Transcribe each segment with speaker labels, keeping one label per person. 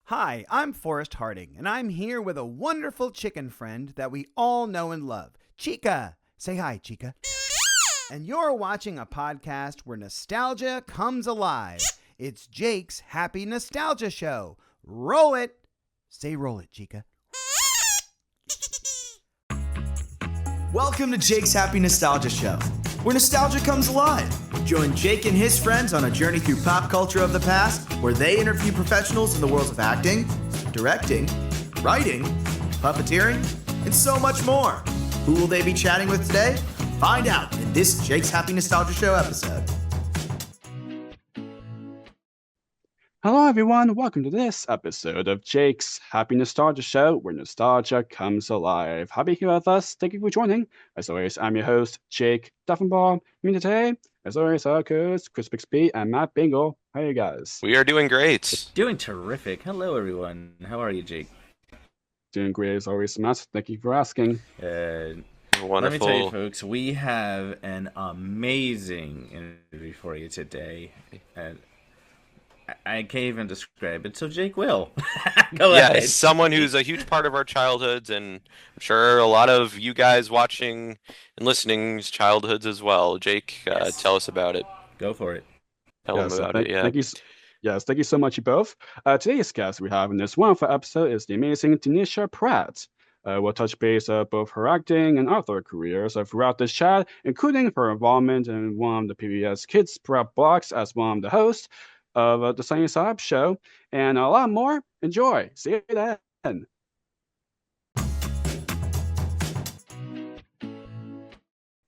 Speaker 1: Hi, I'm Forrest Harding, and I'm here with a wonderful chicken friend that we all know and love, Chica. Say hi, Chica. And you're watching a podcast where nostalgia comes alive. It's Jake's Happy Nostalgia Show. Roll it. Say roll it, Chica.
Speaker 2: Welcome to Jake's Happy Nostalgia Show, where nostalgia comes alive. Join Jake and his friends on a journey through pop culture of the past, where they interview professionals in the worlds of acting, directing, writing, puppeteering, and so much more. Who will they be chatting with today? Find out in this Jake's Happy Nostalgia Show episode.
Speaker 3: Hello everyone, welcome to this episode of Jake's Happy Nostalgia Show, where nostalgia comes alive. Happy here with us, thank you for joining. As always, I'm your host, Jake Duffenbaugh. Me today, as always, our co-hosts, Chris Bixby and Matt Bingle. How are you guys?
Speaker 4: We are doing great.
Speaker 5: Doing terrific. Hello everyone. How are you, Jake?
Speaker 3: Doing great as always, Matt. Thank you for asking.
Speaker 4: Wonderful.
Speaker 5: Let me tell you, folks, we have an amazing interview for you today. And I can't even describe it, so Jake will. Go ahead.
Speaker 4: Yes, someone who's a huge part of our childhoods, and I'm sure a lot of you guys watching and listening's childhoods as well. Jake,
Speaker 5: Yes.
Speaker 4: tell us about it.
Speaker 5: Go for it.
Speaker 4: Tell them about it, yeah.
Speaker 3: Thank you so much, you both. Today's guest we have in this wonderful episode is the amazing Dennisha Pratt. We'll touch base both her acting and author careers throughout this chat, including her involvement in one of the PBS Kids Prep blocks as one of the hosts of the Sunny Side Up show, and a lot more. Enjoy. See you then.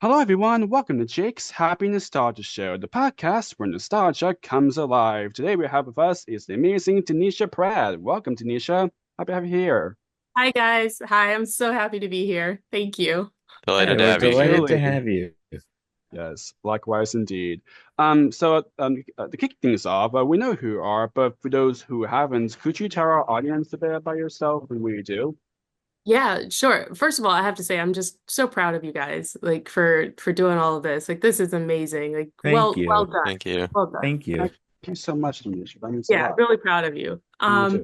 Speaker 3: Hello, everyone. Welcome to Jake's Happy Nostalgia Show, the podcast where nostalgia comes alive. Today we have with us is the amazing Dennisha Pratt. Welcome, Dennisha. Happy to have you here.
Speaker 6: Hi, guys. Hi, I'm so happy to be here. Thank you.
Speaker 4: Delighted to have you.
Speaker 5: Delighted to have you.
Speaker 3: Yes, likewise indeed. To kick things off, we know who you are, but for those who haven't, could you tell our audience a bit about yourself and what you do?
Speaker 6: Yeah, sure. First of all, I have to say I'm just so proud of you guys, like for doing all of this. Like this is amazing. Like
Speaker 5: Thank you.
Speaker 6: well done.
Speaker 4: Thank you.
Speaker 6: Well done.
Speaker 5: Thank you.
Speaker 3: Thank you so much, Dennisha. That means a
Speaker 6: Yeah,
Speaker 3: lot.
Speaker 6: really proud of you.
Speaker 3: Me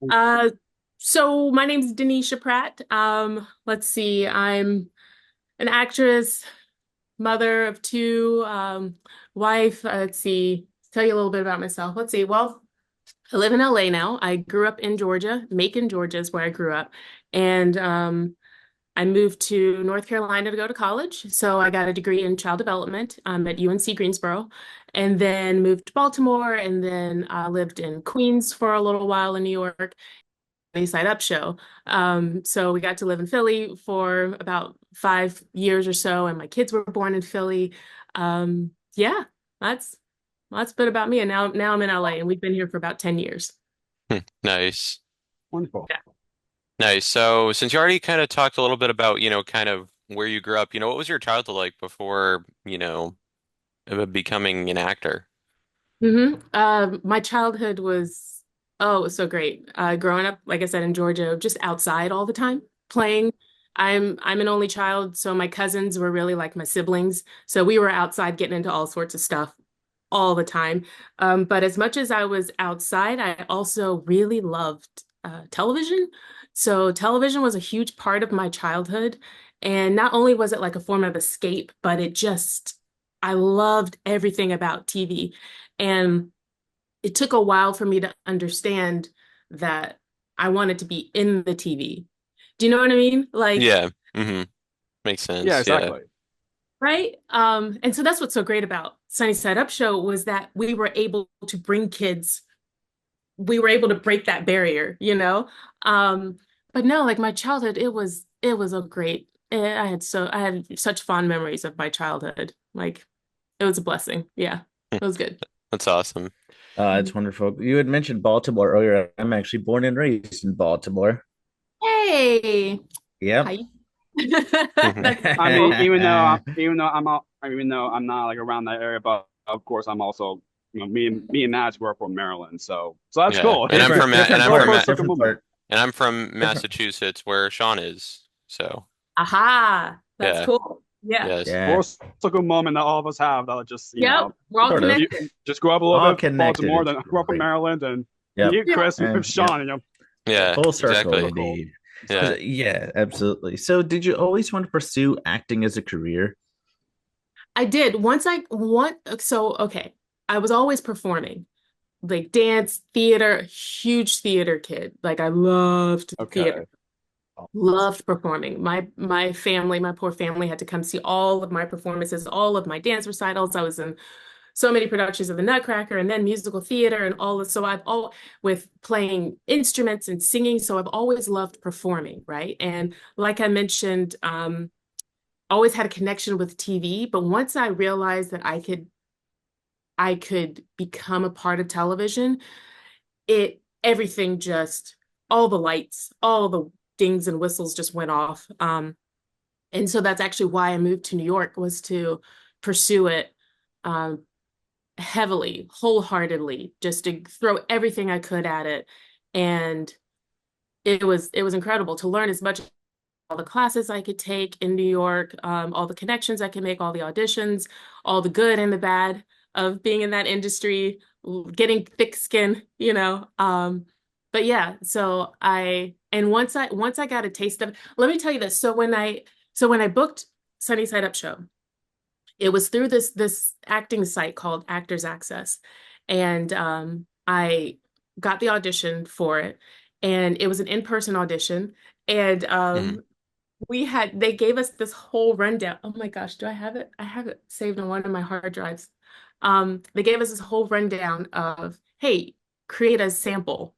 Speaker 3: too.
Speaker 6: So my name's Dennisha Pratt. Let's see. I'm an actress, mother of two, wife. Let's see. Tell you a little bit about myself. Let's see. Well, I live in LA now. I grew up in Georgia. Macon, Georgia is where I grew up. And I moved to North Carolina to go to college. So I got a degree in child development at UNC Greensboro, and then moved to Baltimore, and then lived in Queens for a little while in New York. Sunny Side Up show. So we got to live in Philly for about 5 years or so, and my kids were born in Philly. Yeah, that's a bit about me. And now I'm in LA, and we've been here for about 10 years.
Speaker 4: Nice.
Speaker 3: Wonderful.
Speaker 6: Yeah.
Speaker 4: Nice. So since you already kind of talked a little bit about, kind of where you grew up, what was your childhood like before, becoming an actor?
Speaker 6: My childhood was, it was so great. Growing up, like I said, in Georgia, just outside all the time, playing. I'm an only child, so my cousins were really like my siblings. So we were outside getting into all sorts of stuff all the time. But as much as I was outside, I also really loved television. So television was a huge part of my childhood. And not only was it like a form of escape, but I loved everything about TV. And it took a while for me to understand that I wanted to be in the TV. Do you know what I mean? Like,
Speaker 4: Yeah. Mm-hmm. Makes sense.
Speaker 3: Yeah, exactly.
Speaker 6: right? And so that's what's so great about Sunny Side Up show was that we were able to bring kids, we were able to break that barrier, But no, like my childhood, it was a great, I had such fond memories of my childhood. Like it was a blessing. Yeah, it was good.
Speaker 4: That's awesome.
Speaker 5: It's wonderful. You had mentioned Baltimore earlier. I'm actually born and raised in Baltimore.
Speaker 6: Hey.
Speaker 5: Yep.
Speaker 6: Hi.
Speaker 3: I mean, even though I'm not like around that area, but of course I'm also, me and Matt work from Maryland, so that's
Speaker 4: Yeah.
Speaker 3: cool.
Speaker 4: And I'm from
Speaker 5: Different.
Speaker 4: Massachusetts, where Sean is. So
Speaker 6: Aha. That's
Speaker 4: Yeah.
Speaker 6: cool. Yeah.
Speaker 4: yes.
Speaker 5: Yeah.
Speaker 3: It's a good moment that all of us have that just,
Speaker 6: Yep. We're all
Speaker 5: Sort of.
Speaker 6: connected.
Speaker 3: just grew up a little
Speaker 5: All
Speaker 3: bit in
Speaker 5: connected,
Speaker 3: Baltimore,
Speaker 5: it's
Speaker 3: then grew up in
Speaker 5: great.
Speaker 3: Maryland, and
Speaker 5: Yep.
Speaker 3: You,
Speaker 6: Yeah.
Speaker 3: Chris, with
Speaker 5: And yep.
Speaker 3: Sean, you know,
Speaker 4: Yeah,
Speaker 5: Full circle
Speaker 4: exactly.
Speaker 3: cool.
Speaker 5: indeed.
Speaker 4: Yeah.
Speaker 5: Yeah, absolutely. So did you always want to pursue acting as a career?
Speaker 6: I did. So okay. I was always performing, like dance, theater, huge theater kid. Like I loved theater,
Speaker 3: Okay.
Speaker 6: loved performing. My family, my poor family had to come see all of my performances, all of my dance recitals. I was in so many productions of the Nutcracker and then musical theater and all of so I've all with playing instruments and singing. So I've always loved performing, right? And like I mentioned, always had a connection with TV, but once I realized that I could become a part of television, it everything just all the lights, all the dings and whistles just went off. And so that's actually why I moved to New York was to pursue it um, heavily, wholeheartedly, just to throw everything I could at it. And it was incredible to learn as much all the classes I could take in New York, all the connections I could make, all the auditions, all the good and the bad of being in that industry, getting thick skin, you know. But yeah, and once I got a taste of it, let me tell you this. So when I booked Sunny Side Up show, it was through this acting site called Actors Access, and I got the audition for it, and it was an in-person audition, and
Speaker 4: Mhm.
Speaker 6: they gave us this whole rundown. Oh my gosh, do I have it? I have it saved on one of my hard drives. They gave us this whole rundown of, hey, create a sample,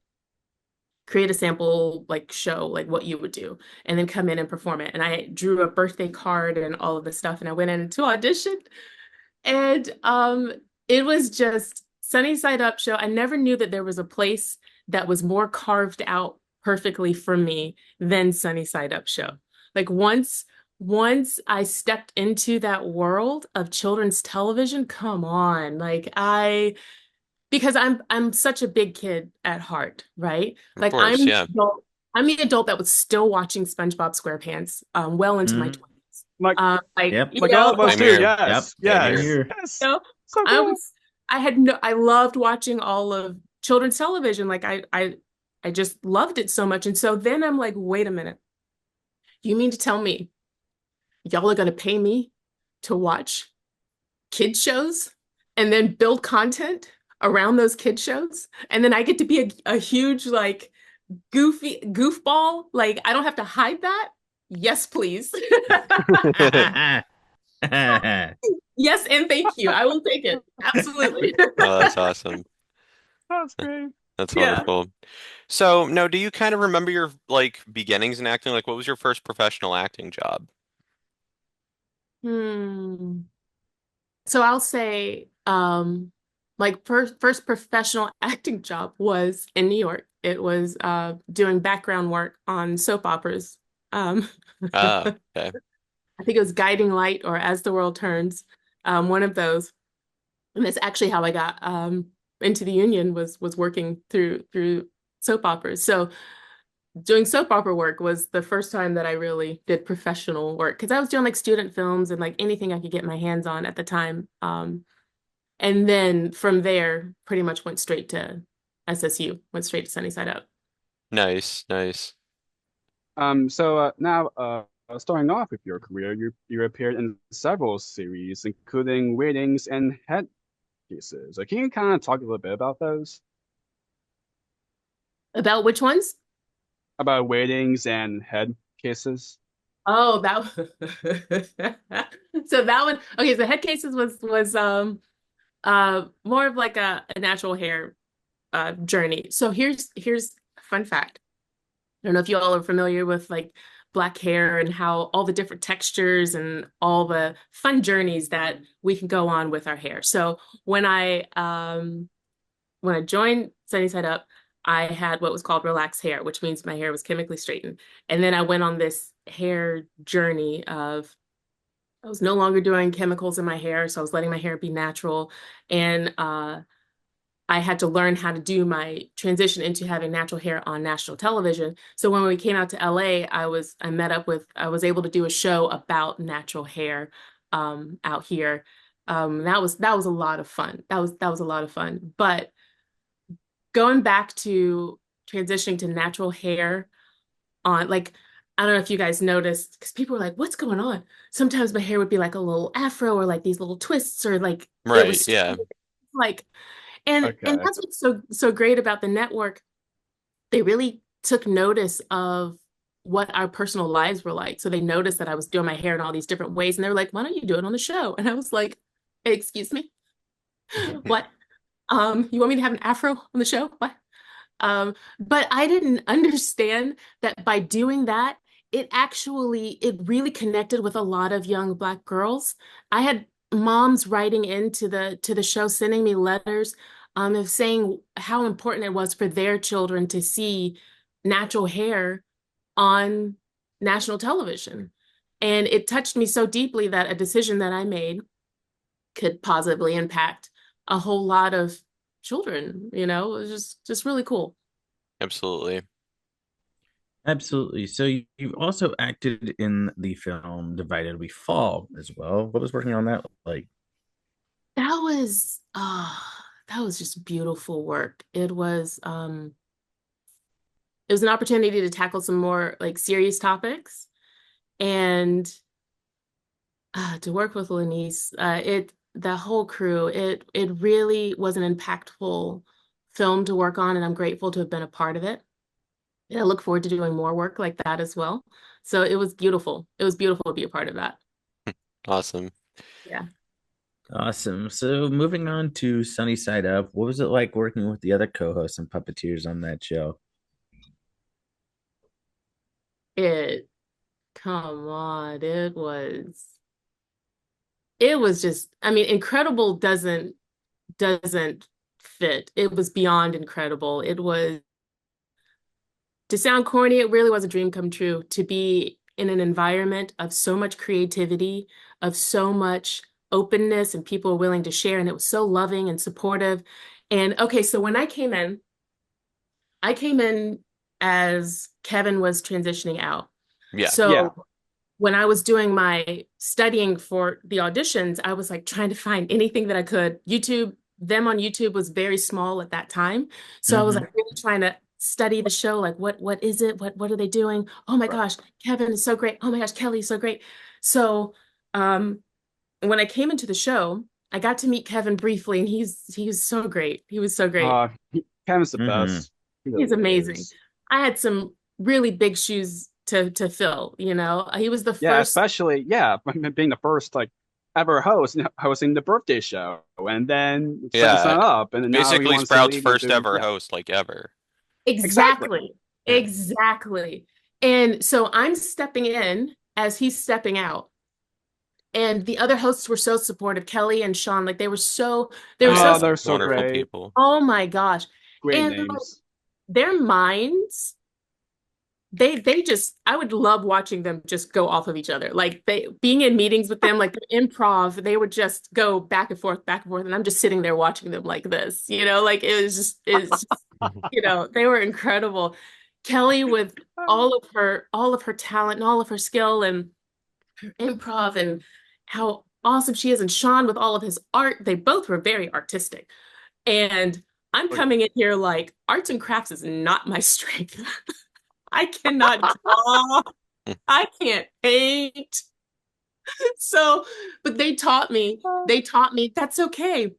Speaker 6: create a sample like show, like what you would do, and then come in and perform it. And I drew a birthday card and all of this stuff, and I went in to audition, and it was just Sunny Side Up show. I never knew that there was a place that was more carved out perfectly for me than Sunny Side Up show. Like once I stepped into that world of children's television, come on. Because I'm such a big kid at heart, right?
Speaker 4: Of
Speaker 6: Like
Speaker 4: course, yeah.
Speaker 6: I'm the adult that was still watching SpongeBob SquarePants well into my
Speaker 5: Hmm.
Speaker 6: 20s.
Speaker 3: Like,
Speaker 6: Like,
Speaker 5: Yep.
Speaker 6: you
Speaker 3: like all
Speaker 6: know,
Speaker 3: of us
Speaker 4: Same
Speaker 3: do.
Speaker 4: here.
Speaker 5: Yep.
Speaker 3: Yes.
Speaker 4: Same
Speaker 5: Same
Speaker 4: here.
Speaker 3: Yes.
Speaker 5: here.
Speaker 3: Yes.
Speaker 6: you know,
Speaker 3: So
Speaker 6: I
Speaker 3: cool.
Speaker 6: was I loved watching all of children's television. Like I just loved it so much. And so then I'm like, wait a minute. You mean to tell me y'all are gonna pay me to watch kid shows and then build content around those kid shows? And then I get to be a huge like goofy goofball. Like I don't have to hide that. Yes, please. Yes, and thank you. I will take it. Absolutely.
Speaker 4: Oh, that's awesome.
Speaker 3: That's great.
Speaker 4: That's
Speaker 6: Yeah.
Speaker 4: wonderful. So, no, do you kind of remember your like beginnings in acting? Like, what was your first professional acting job?
Speaker 6: Hmm. So I'll say, like first professional acting job was in New York. It was doing background work on soap operas. Um,
Speaker 4: Ah, okay.
Speaker 6: I think it was Guiding Light or As the World Turns, one of those. And that's actually how I got into the union was working through soap operas. So doing soap opera work was the first time that I really did professional work because I was doing like student films and like anything I could get my hands on at the time. And then from there, pretty much went straight to SSU, went straight to Sunny Side Up.
Speaker 4: Nice, nice.
Speaker 3: So now, starting off with your career, you appeared in several series, including Weddings and Head Cases. Can you kind of talk a little bit about those?
Speaker 6: About which ones?
Speaker 3: About Weddings and Head Cases?
Speaker 6: Oh, so that one. Okay, so Head Cases was more of like a natural hair journey. So here's a fun fact. I don't know if you all are familiar with like black hair and how all the different textures and all the fun journeys that we can go on with our hair. So when I joined Sunny Side Up, I had what was called relaxed hair, which means my hair was chemically straightened. And then I went on this hair journey of I was no longer doing chemicals in my hair, so I was letting my hair be natural. And I had to learn how to do my transition into having natural hair on national television. So when we came out to LA, I was able to do a show about natural hair out here. That was a lot of fun. That was a lot of fun. But going back to transitioning to natural hair on, like, I don't know if you guys noticed, because people were like, what's going on? Sometimes my hair would be like a little afro or like these little twists, or like it
Speaker 4: Right,
Speaker 6: was
Speaker 4: yeah.
Speaker 6: like, and
Speaker 3: Okay.
Speaker 6: that's what's so great about the network. They really took notice of what our personal lives were like. So they noticed that I was doing my hair in all these different ways, and they were like, why don't you do it on the show? And I was like, excuse me, what? You want me to have an afro on the show? What? But I didn't understand that by doing that, it really connected with a lot of young Black girls. I had moms writing into the show, sending me letters, of saying how important it was for their children to see natural hair on national television. And it touched me so deeply that a decision that I made could positively impact a whole lot of children, It was just really cool.
Speaker 4: Absolutely.
Speaker 5: Absolutely. So you also acted in the film Divided We Fall as well. What was working on that like?
Speaker 6: That was that was just beautiful work. It was an opportunity to tackle some more like serious topics, and to work with Lanice, the whole crew, it really was an impactful film to work on, and I'm grateful to have been a part of it. And I look forward to doing more work like that as well. So it was beautiful. It was beautiful to be a part of that.
Speaker 4: Awesome.
Speaker 6: Yeah.
Speaker 5: Awesome. So moving on to Sunny Side Up, what was it like working with the other co-hosts and puppeteers on that show?
Speaker 6: It, come on, it was just, I mean, incredible doesn't fit. It was beyond incredible. It was, to sound corny, it really was a dream come true to be in an environment of so much creativity, of so much openness, and people willing to share. And it was so loving and supportive. And okay, so when I came in as Kevin was transitioning out.
Speaker 4: Yeah.
Speaker 3: Yeah.
Speaker 6: So when I was doing my studying for the auditions, I was like trying to find anything that I could. Them on YouTube was very small at that time. So I was
Speaker 5: Mhm.
Speaker 6: like really trying to study the show, like what is it? What are they doing? Oh my
Speaker 3: Right.
Speaker 6: gosh, Kevin is so great. Oh my gosh, Kelly is so great. So um when I came into the show, I got to meet Kevin briefly, and he was so great. He was so great.
Speaker 3: Kevin's the
Speaker 5: Mhm.
Speaker 3: best. He
Speaker 6: He's
Speaker 3: really
Speaker 6: amazing.
Speaker 3: is.
Speaker 6: I had some really big shoes to fill. He was the
Speaker 3: Yeah,
Speaker 6: first.
Speaker 3: especially being the first like ever host hosting the birthday show, and then setting
Speaker 4: Yeah.
Speaker 3: something up, and then now he
Speaker 4: Basically
Speaker 3: wants to
Speaker 4: Sprout's
Speaker 3: leave and
Speaker 4: first
Speaker 3: do
Speaker 4: ever
Speaker 3: yeah,
Speaker 4: host, like ever.
Speaker 3: exactly.
Speaker 6: Exactly.
Speaker 4: Yeah.
Speaker 6: Exactly. And so I'm stepping in as he's stepping out. And the other hosts were so supportive. Kelly and Sean, like they were so
Speaker 3: Oh,
Speaker 4: Yeah.
Speaker 3: they're so
Speaker 4: Wonderful
Speaker 3: great.
Speaker 4: people.
Speaker 6: oh my gosh.
Speaker 3: Great
Speaker 6: And like,
Speaker 3: names.
Speaker 6: their minds, they just, I would love watching them just go off of each other. Like they being in meetings with them, like the improv, they would just go back and forth, and I'm just sitting there watching them like this, like they were incredible. Kelly with all of her talent and all of her skill and her improv and how awesome she is, and Sean with all of his art, they both were very artistic. And I'm
Speaker 3: Oh, yeah.
Speaker 6: coming in here like arts and crafts is not my strength. I cannot draw. I can't paint. So, but they taught me that's okay.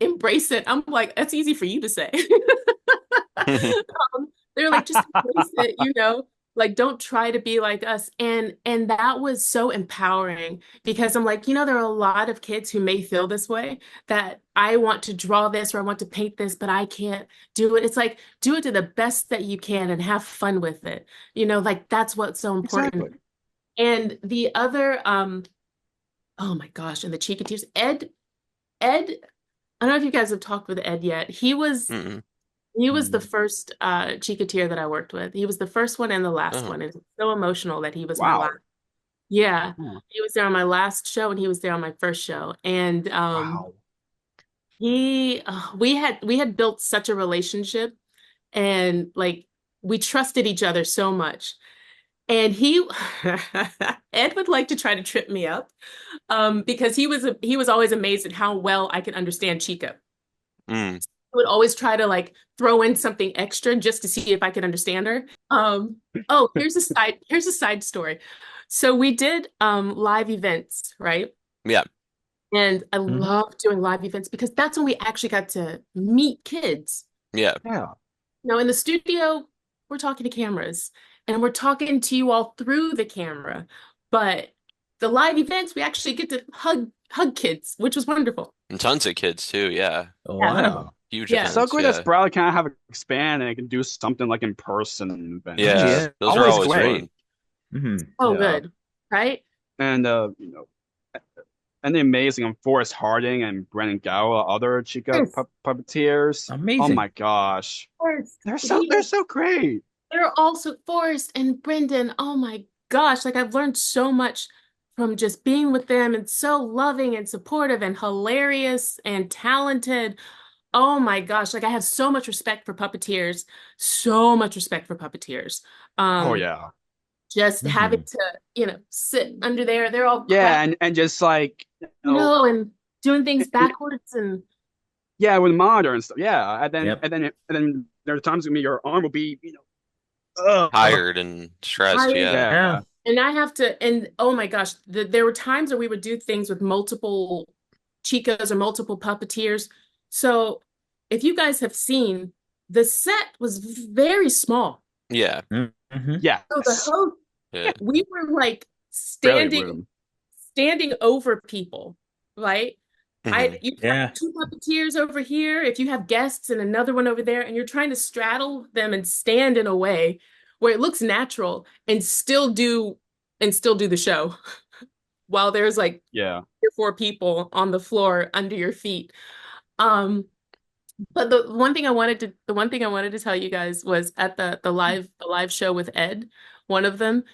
Speaker 6: Embrace it. I'm like, that's easy for you to say. They're like, just embrace it. Like don't try to be like us. And that was so empowering, because I'm like, there are a lot of kids who may feel this way, that I want to draw this or I want to paint this, but I can't do it. It's like, do it to the best that you can and have fun with it. Like that's what's so important.
Speaker 3: Exactly.
Speaker 6: And the other, oh my gosh, and the Cheekateers, Ed, I don't know if you guys have talked with Ed yet.
Speaker 4: Mm-mm.
Speaker 6: He was the
Speaker 5: Mhm.
Speaker 6: first Cheekateer that I worked with. He was the first one and the last
Speaker 4: Oh,
Speaker 6: one. It's so emotional that he was my last.
Speaker 3: Wow.
Speaker 6: Yeah,
Speaker 3: Oh,
Speaker 6: he was there on my last show, and he was there on my first show. And
Speaker 3: wow.
Speaker 6: we had built such a relationship, and like we trusted each other so much. And Ed would like to try to trip me up, because he was always amazed at how well I could understand Chica.
Speaker 4: mm.
Speaker 6: would always try to like throw in something extra just to see if I could understand her. Oh, here's a side story. So we did live events, right?
Speaker 4: Yeah.
Speaker 6: And I
Speaker 5: Mhm.
Speaker 6: love doing live events because that's when we actually got to meet kids.
Speaker 4: Yeah.
Speaker 3: Yeah.
Speaker 6: Now in the studio, we're talking to cameras and we're talking to you all through the camera. But the live events, we actually get to hug kids, which was wonderful.
Speaker 4: And tons of kids too. Yeah.
Speaker 5: Oh,
Speaker 6: Yeah.
Speaker 5: wow.
Speaker 4: Huge
Speaker 6: Yeah.
Speaker 3: So
Speaker 4: events.
Speaker 3: great that
Speaker 4: Yeah.
Speaker 3: Sprout kind of have expand and can do something like in person events.
Speaker 4: Yeah.
Speaker 5: Yeah.
Speaker 4: Those are
Speaker 3: Always
Speaker 4: always
Speaker 3: great.
Speaker 4: fun.
Speaker 6: Oh,
Speaker 3: Yeah.
Speaker 6: good. Right?
Speaker 3: And and the amazing Forrest Harding and Brennan Gow, other Chica
Speaker 6: Yes.
Speaker 3: puppeteers. Oh
Speaker 5: Amazing.
Speaker 3: my gosh,
Speaker 6: Forrest.
Speaker 3: they're so great.
Speaker 6: They're also Forrest and Brendan. Oh my gosh. Like I've learned so much from just being with them and so loving and supportive and hilarious and talented. Oh my gosh. Like I have so much respect for puppeteers. So much respect for puppeteers.
Speaker 3: Oh
Speaker 6: Um,
Speaker 3: yeah,
Speaker 6: just having
Speaker 5: Mhm.
Speaker 6: to, sit under there. They're all
Speaker 3: yeah, and just like
Speaker 6: and doing things backwards and
Speaker 3: yeah, with modern stuff. Yeah,
Speaker 5: Yep.
Speaker 3: and then there are times when your arm will be
Speaker 4: Tired and stressed.
Speaker 6: tired.
Speaker 4: Yeah.
Speaker 3: yeah.
Speaker 6: And I have to, and oh my gosh, there were times where we would do things with multiple chicas or multiple puppeteers. So if you guys have seen, the set was very small.
Speaker 4: Yeah.
Speaker 5: Mhm.
Speaker 3: Yes,
Speaker 6: So the host,
Speaker 4: Yeah.
Speaker 6: we were like
Speaker 3: barely
Speaker 6: standing
Speaker 3: room.
Speaker 6: over people, right?
Speaker 4: Mhm.
Speaker 6: You
Speaker 5: Yeah.
Speaker 6: have two puppeteers over here. If you have guests and another one over there, and you're trying to straddle them and stand in a way where it looks natural and still do the show while there's like
Speaker 3: Yeah,
Speaker 6: 3 or 4 people on the floor under your feet. Um, but the one thing I wanted to tell you guys was at the live show with Ed, one of them,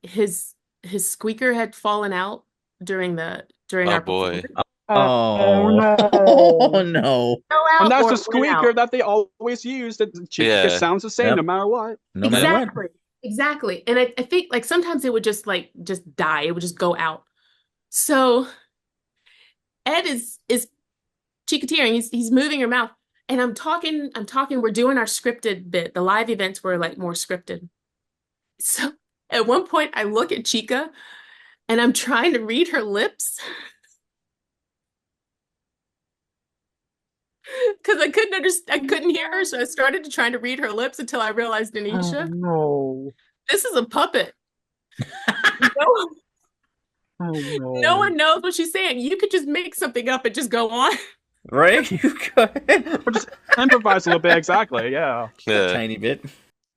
Speaker 6: his squeaker had fallen out during
Speaker 4: Oh
Speaker 6: our
Speaker 4: boy.
Speaker 6: performance.
Speaker 5: Oh,
Speaker 3: no.
Speaker 5: oh no.
Speaker 6: Fell
Speaker 3: And
Speaker 6: out
Speaker 3: that's
Speaker 6: or
Speaker 3: the
Speaker 6: it went
Speaker 3: squeaker
Speaker 6: out.
Speaker 3: that they always use. That Chica
Speaker 4: Yeah.
Speaker 3: sounds the same
Speaker 5: Yep.
Speaker 3: no matter what.
Speaker 5: No matter what.
Speaker 6: Exactly. And I think like sometimes it would just die. It would just go out. So Ed is chicketeering. He's moving her mouth. And I'm talking, we're doing our scripted bit. The live events were like more scripted. So at one point I look at Chica and I'm trying to read her lips because I couldn't hear her. So I started to trying to read her lips until I realized, Denisha,
Speaker 3: no.
Speaker 6: this is a puppet. No,
Speaker 3: Oh
Speaker 6: no
Speaker 3: no.
Speaker 6: one knows what she's saying. You could just make something up and just go on.
Speaker 5: Right? You could.
Speaker 3: Or just improvise a little bit. Exactly. Yeah.
Speaker 4: Yeah.
Speaker 5: Tiny bit.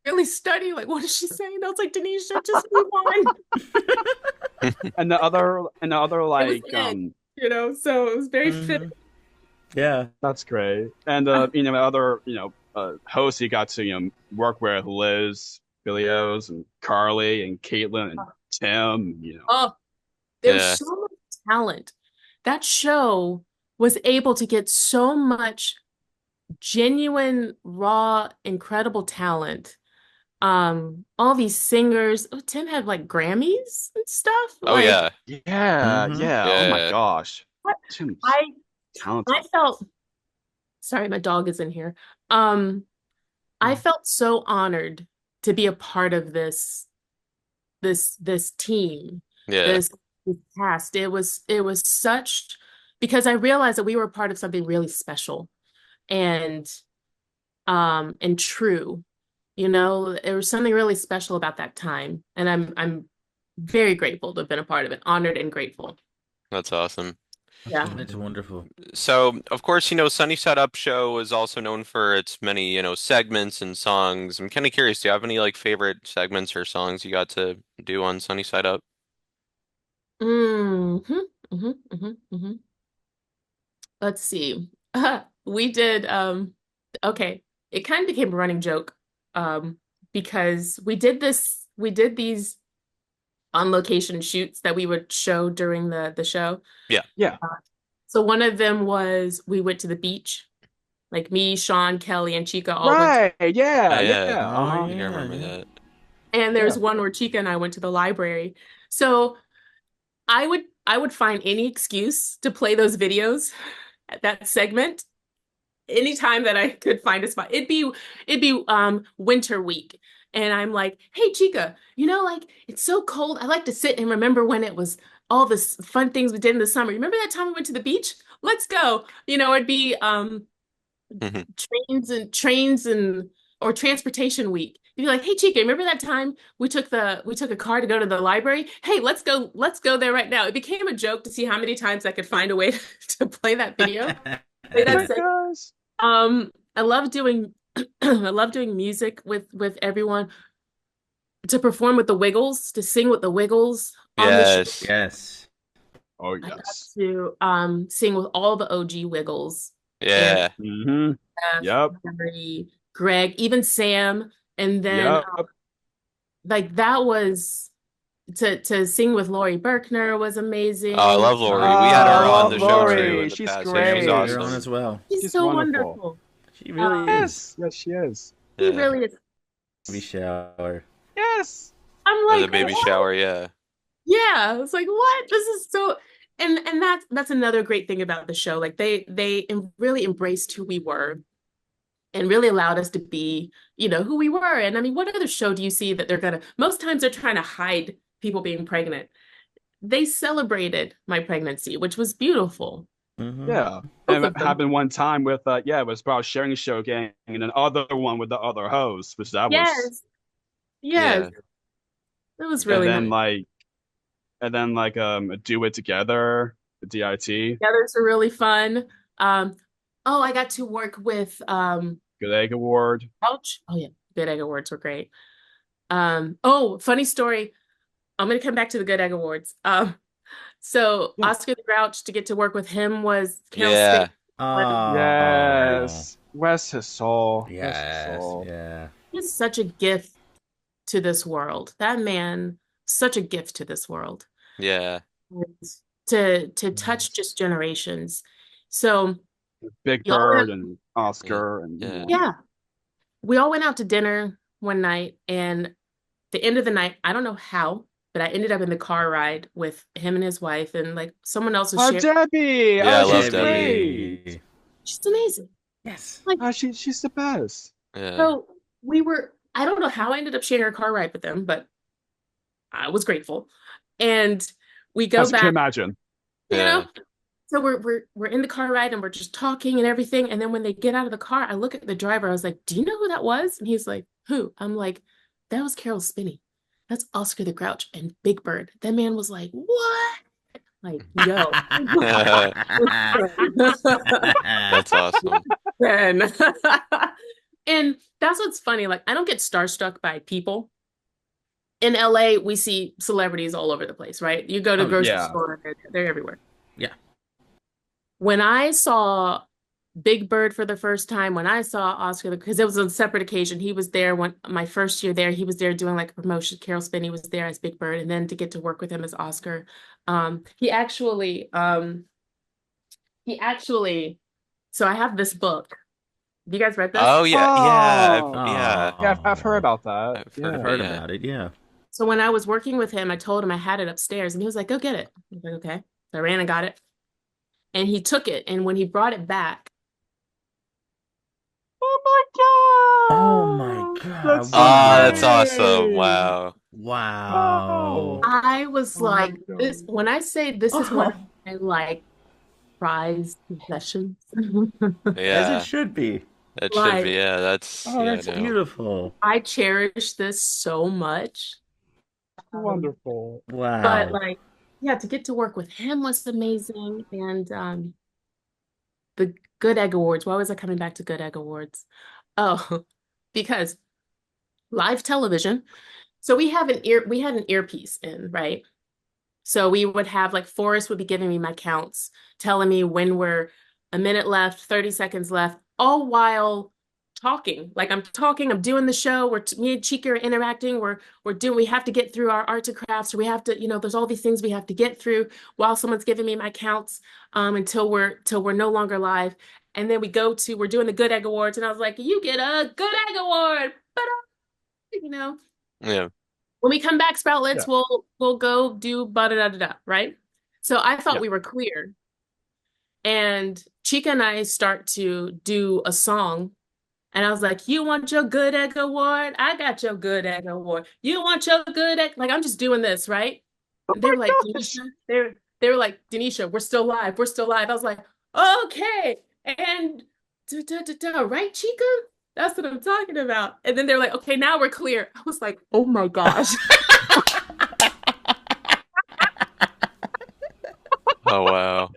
Speaker 6: Really study, like, what is she saying? I was like, Denisha, just move on.
Speaker 3: And the other like
Speaker 6: Ed. So it was very fit.
Speaker 5: Yeah.
Speaker 3: that's great. And other hosts you got to work with Liz, Bilios, and Carly and Caitlin and Tim.
Speaker 6: Oh, there's
Speaker 4: Yeah.
Speaker 6: so much talent. That show was able to get so much genuine, raw, incredible talent. All these singers. Oh, Tim had like Grammys and stuff.
Speaker 4: Oh
Speaker 6: Like,
Speaker 4: yeah.
Speaker 3: Yeah.
Speaker 5: Mhm.
Speaker 3: Yeah. Oh my
Speaker 4: Yeah.
Speaker 3: gosh.
Speaker 6: What?
Speaker 3: Tim's
Speaker 6: I
Speaker 3: talented.
Speaker 6: felt, sorry, my dog is in here. I felt so honored to be a part of this team,
Speaker 4: Yeah.
Speaker 6: this cast. It was such, because I realized that we were a part of something really special and true. There was something really special about that time, and I'm very grateful to have been a part of it, honored and grateful.
Speaker 4: That's awesome.
Speaker 6: Yeah.
Speaker 5: That's wonderful.
Speaker 4: So, of course, Sunny Side Up show is also known for its many, segments and songs. I'm kind of curious, do you have any like favorite segments or songs you got to do on Sunny Side Up?
Speaker 6: Mm-hmm, mm-hmm, mm-hmm, mm-hmm. Let's see. We did okay, it kind of became a running joke because we did these on location shoots that we would show during the show.
Speaker 3: Yeah.
Speaker 6: So one of them was we went to the beach, like me, Sean, Kelly, and Chica all went
Speaker 3: Right. Yeah.
Speaker 4: Yeah.
Speaker 3: Yeah.
Speaker 5: Oh,
Speaker 3: Uh-huh.
Speaker 4: I think I remember
Speaker 5: yeah.
Speaker 4: that.
Speaker 6: and there's one where Chica and I went to the library. So I would find any excuse to play those videos at that segment. anytime that I could find a spot, it'd be winter week. And I'm like, hey Chica, like it's so cold. I like to sit and remember when it was all the fun things we did in the summer. Remember that time we went to the beach? Let's go. It'd be trains and or transportation week. You'd be like, hey Chica, remember that time we took a car to go to the library? Hey, let's go there right now. It became a joke to see how many times I could find a way to play that video. Play
Speaker 3: Oh my
Speaker 6: that segment.
Speaker 3: gosh.
Speaker 6: I love doing I love doing music with everyone, to perform with the Wiggles, to sing with the Wiggles on the show.
Speaker 4: Yes.
Speaker 5: Yes.
Speaker 3: Oh
Speaker 6: I got
Speaker 3: yes.
Speaker 6: to sing with all the OG Wiggles. And
Speaker 4: Yeah.
Speaker 3: Mm-hmm.
Speaker 6: Jeff,
Speaker 3: Yep.
Speaker 6: Barry, Greg, even Sam. And then
Speaker 3: Yep.
Speaker 6: like that was to sing with Lori Berkner was amazing.
Speaker 4: Oh, I love Lori. We
Speaker 3: Oh,
Speaker 4: had her
Speaker 3: I
Speaker 4: on
Speaker 3: love
Speaker 4: the show too
Speaker 3: Lori.
Speaker 4: in the
Speaker 3: She's
Speaker 4: past. Yeah,
Speaker 3: great.
Speaker 4: she's
Speaker 5: Yeah, you're on
Speaker 4: awesome.
Speaker 5: as well.
Speaker 6: She's
Speaker 3: She's
Speaker 6: so
Speaker 3: wonderful.
Speaker 6: wonderful.
Speaker 5: She really is.
Speaker 3: Yes. Yes, she is.
Speaker 6: He
Speaker 4: Yeah.
Speaker 6: really is.
Speaker 5: Baby shower.
Speaker 3: Yes.
Speaker 6: I'm
Speaker 4: For the
Speaker 6: like,
Speaker 4: baby
Speaker 6: what?
Speaker 4: shower, yeah.
Speaker 6: Yeah, I was like, what? This is so, and that's another great thing about the show. Like really embraced who we were and really allowed us to be, who we were. And I mean, what other show do you see that most times they're trying to hide people being pregnant. They celebrated my pregnancy, which was beautiful.
Speaker 5: Mm-hmm.
Speaker 3: Yeah.
Speaker 6: Both
Speaker 3: And
Speaker 6: of
Speaker 3: it
Speaker 6: them.
Speaker 3: happened one time with it was about sharing show gang, and another one with the other host, which that was
Speaker 6: Yes. Yes.
Speaker 4: Yeah.
Speaker 6: It was
Speaker 3: and
Speaker 6: really
Speaker 3: then
Speaker 6: nice.
Speaker 3: do it together, the DIT.
Speaker 6: The others were really fun. I got to work with
Speaker 3: Good Egg Award.
Speaker 6: Ouch. Oh yeah, Good Egg Awards were great. Funny story. I'm gonna come back to the Good Egg Awards. So
Speaker 3: Yeah.
Speaker 6: Oscar the Grouch, to get to work with him was Carol
Speaker 4: Yeah.
Speaker 6: Spinney.
Speaker 5: Oh.
Speaker 3: Yes. Rest his soul. Rest his
Speaker 5: Yes.
Speaker 3: soul.
Speaker 5: Yeah.
Speaker 6: He's such a gift to this world. That man, such a gift to this world.
Speaker 4: Yeah.
Speaker 6: And to touch just generations. So
Speaker 3: Big
Speaker 6: y'all
Speaker 3: Bird
Speaker 6: went,
Speaker 3: and Oscar
Speaker 4: Yeah.
Speaker 6: yeah, we all went out to dinner one night, and the end of the night, I don't know how, but I ended up in the car ride with him and his wife, and like someone else was
Speaker 3: Oh,
Speaker 6: sharing.
Speaker 3: Debbie!
Speaker 4: Yeah, I
Speaker 3: Oh,
Speaker 4: love
Speaker 3: she's
Speaker 4: Debbie.
Speaker 3: great.
Speaker 6: She's amazing.
Speaker 5: Yes.
Speaker 6: Like,
Speaker 3: Oh, she's the best.
Speaker 4: Yeah.
Speaker 6: so I don't know how I ended up sharing a car ride with them, but I was grateful. And we go
Speaker 3: As you can
Speaker 6: back,
Speaker 3: imagine.
Speaker 6: you
Speaker 4: Yeah.
Speaker 6: know, so we're in the car ride and we're just talking and everything. And then when they get out of the car, I look at the driver. I was like, do you know who that was? And he's like, who? I'm like, that was Carol Spinney. That's Oscar the Grouch and Big Bird. That man was like, what? Like, yo.
Speaker 4: That's awesome.
Speaker 6: And and that's what's funny. Like, I don't get starstruck by people. In LA, we see celebrities all over the place, right? You go to
Speaker 5: Oh,
Speaker 6: a grocery
Speaker 3: yeah.
Speaker 6: store, they're everywhere.
Speaker 5: Yeah.
Speaker 6: When I saw Big Bird for the first time, when I saw Oscar, because it was on a separate occasion, he was there when my first year there, he was there doing like a promotion. Carol Spinney was there as Big Bird, and then to get to work with him as Oscar. He actually, so I have this book. Have you guys read this?
Speaker 4: Oh yeah, yeah,
Speaker 3: Oh.
Speaker 4: yeah.
Speaker 3: Yeah, I've heard about that.
Speaker 4: I've heard
Speaker 3: Yeah.
Speaker 4: of
Speaker 5: Heard
Speaker 4: it, yeah.
Speaker 5: about it, yeah.
Speaker 6: So when I was working with him, I told him I had it upstairs, and he was like, go get it. I was like, okay. So I ran and got it. And he took it, and when he brought it back,
Speaker 5: Oh my God.
Speaker 3: That's so
Speaker 4: That's
Speaker 3: great.
Speaker 4: awesome. Wow.
Speaker 5: Wow.
Speaker 6: I was
Speaker 3: Oh my
Speaker 6: like,
Speaker 3: God.
Speaker 6: this, when I say this is one of my like prized possessions.
Speaker 5: As
Speaker 4: Yeah.
Speaker 5: it should be.
Speaker 4: That should
Speaker 6: Like,
Speaker 4: be, yeah, that's
Speaker 5: Oh,
Speaker 4: yeah,
Speaker 5: that's
Speaker 4: no.
Speaker 5: beautiful.
Speaker 6: I cherish this so much.
Speaker 3: Wonderful.
Speaker 6: But
Speaker 5: Wow.
Speaker 6: like, yeah, to get to work with him was amazing. And the Good Egg Awards, why was I coming back to Good Egg Awards? Oh, because live television. So we had an earpiece in, right? So we would have like Forrest would be giving me my counts, telling me when we're a minute left, 30 seconds left, all while talking. Like I'm talking, I'm doing the show. Me and Chica are interacting. We have to get through our arts and crafts, or we have to, there's all these things we have to get through while someone's giving me my counts, until we're no longer live. And then we're doing the Good Egg Awards, and I was like, you get a Good Egg Award. But
Speaker 4: Yeah.
Speaker 6: when we come back, Sproutlets,
Speaker 3: Yeah.
Speaker 6: we'll go do ba da da da da, right? So I thought
Speaker 3: Yeah.
Speaker 6: we were clear. And Chica and I start to do a song. And I was like, you want your good egg award? I got your good egg award. You want your good egg? Like, I'm just doing this, right?
Speaker 3: Oh
Speaker 6: And they
Speaker 3: my
Speaker 6: were like,
Speaker 3: gosh.
Speaker 6: Denisha, they were like, Denisha, we're still live. We're still live. I was like, okay. And right, Chica? That's what I'm talking about. And then they're like, okay, now we're clear. I was like, oh my gosh.
Speaker 4: Oh wow.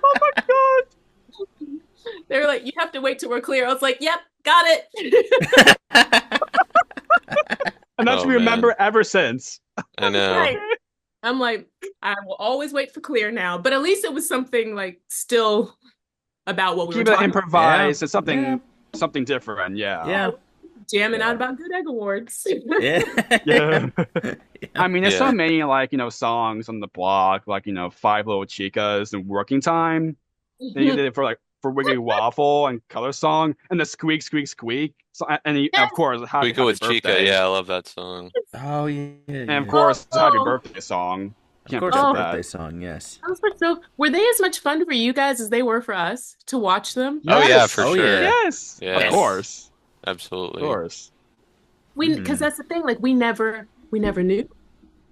Speaker 3: Oh my god.
Speaker 6: They were like, you have to wait till we're clear. I was like, yep, got it.
Speaker 3: And that's
Speaker 4: Oh,
Speaker 3: what we remember
Speaker 4: man.
Speaker 3: ever since.
Speaker 4: I know.
Speaker 6: Right. I'm like, I will always wait for clear now. But at least it was something like still about what we were
Speaker 3: Keep it
Speaker 6: talking about.
Speaker 3: improvised. It's
Speaker 5: Yeah.
Speaker 3: something different. Yeah.
Speaker 5: Yeah.
Speaker 6: Jamming
Speaker 5: Yeah.
Speaker 6: out about good egg awards.
Speaker 5: Yeah.
Speaker 3: Yeah. I mean, there's so
Speaker 4: Yeah.
Speaker 3: many songs on the block, Five Little Chicas and Working Time. Then you did it for Wiggly Waffle and Color Song and the Squeak Squeak Squeak. So of course, Happy
Speaker 4: We go with Chica.
Speaker 3: Birthday.
Speaker 4: Yeah, I love that song.
Speaker 5: Oh yeah.
Speaker 3: And of
Speaker 5: Yeah.
Speaker 3: course, the Happy
Speaker 6: Oh.
Speaker 3: Birthday song.
Speaker 5: Of
Speaker 3: Can't
Speaker 5: course,
Speaker 3: forget
Speaker 5: the
Speaker 6: Oh.
Speaker 3: that.
Speaker 5: birthday song. Yes.
Speaker 6: I was like, so were they as much fun for you guys as they were for us to watch them?
Speaker 4: Oh yeah,
Speaker 3: Yes.
Speaker 4: for
Speaker 5: Oh,
Speaker 4: sure.
Speaker 5: yeah.
Speaker 3: Yes.
Speaker 4: Yes.
Speaker 3: Of course. Of
Speaker 4: Absolutely.
Speaker 3: course.
Speaker 6: Because that's the thing, like we never knew.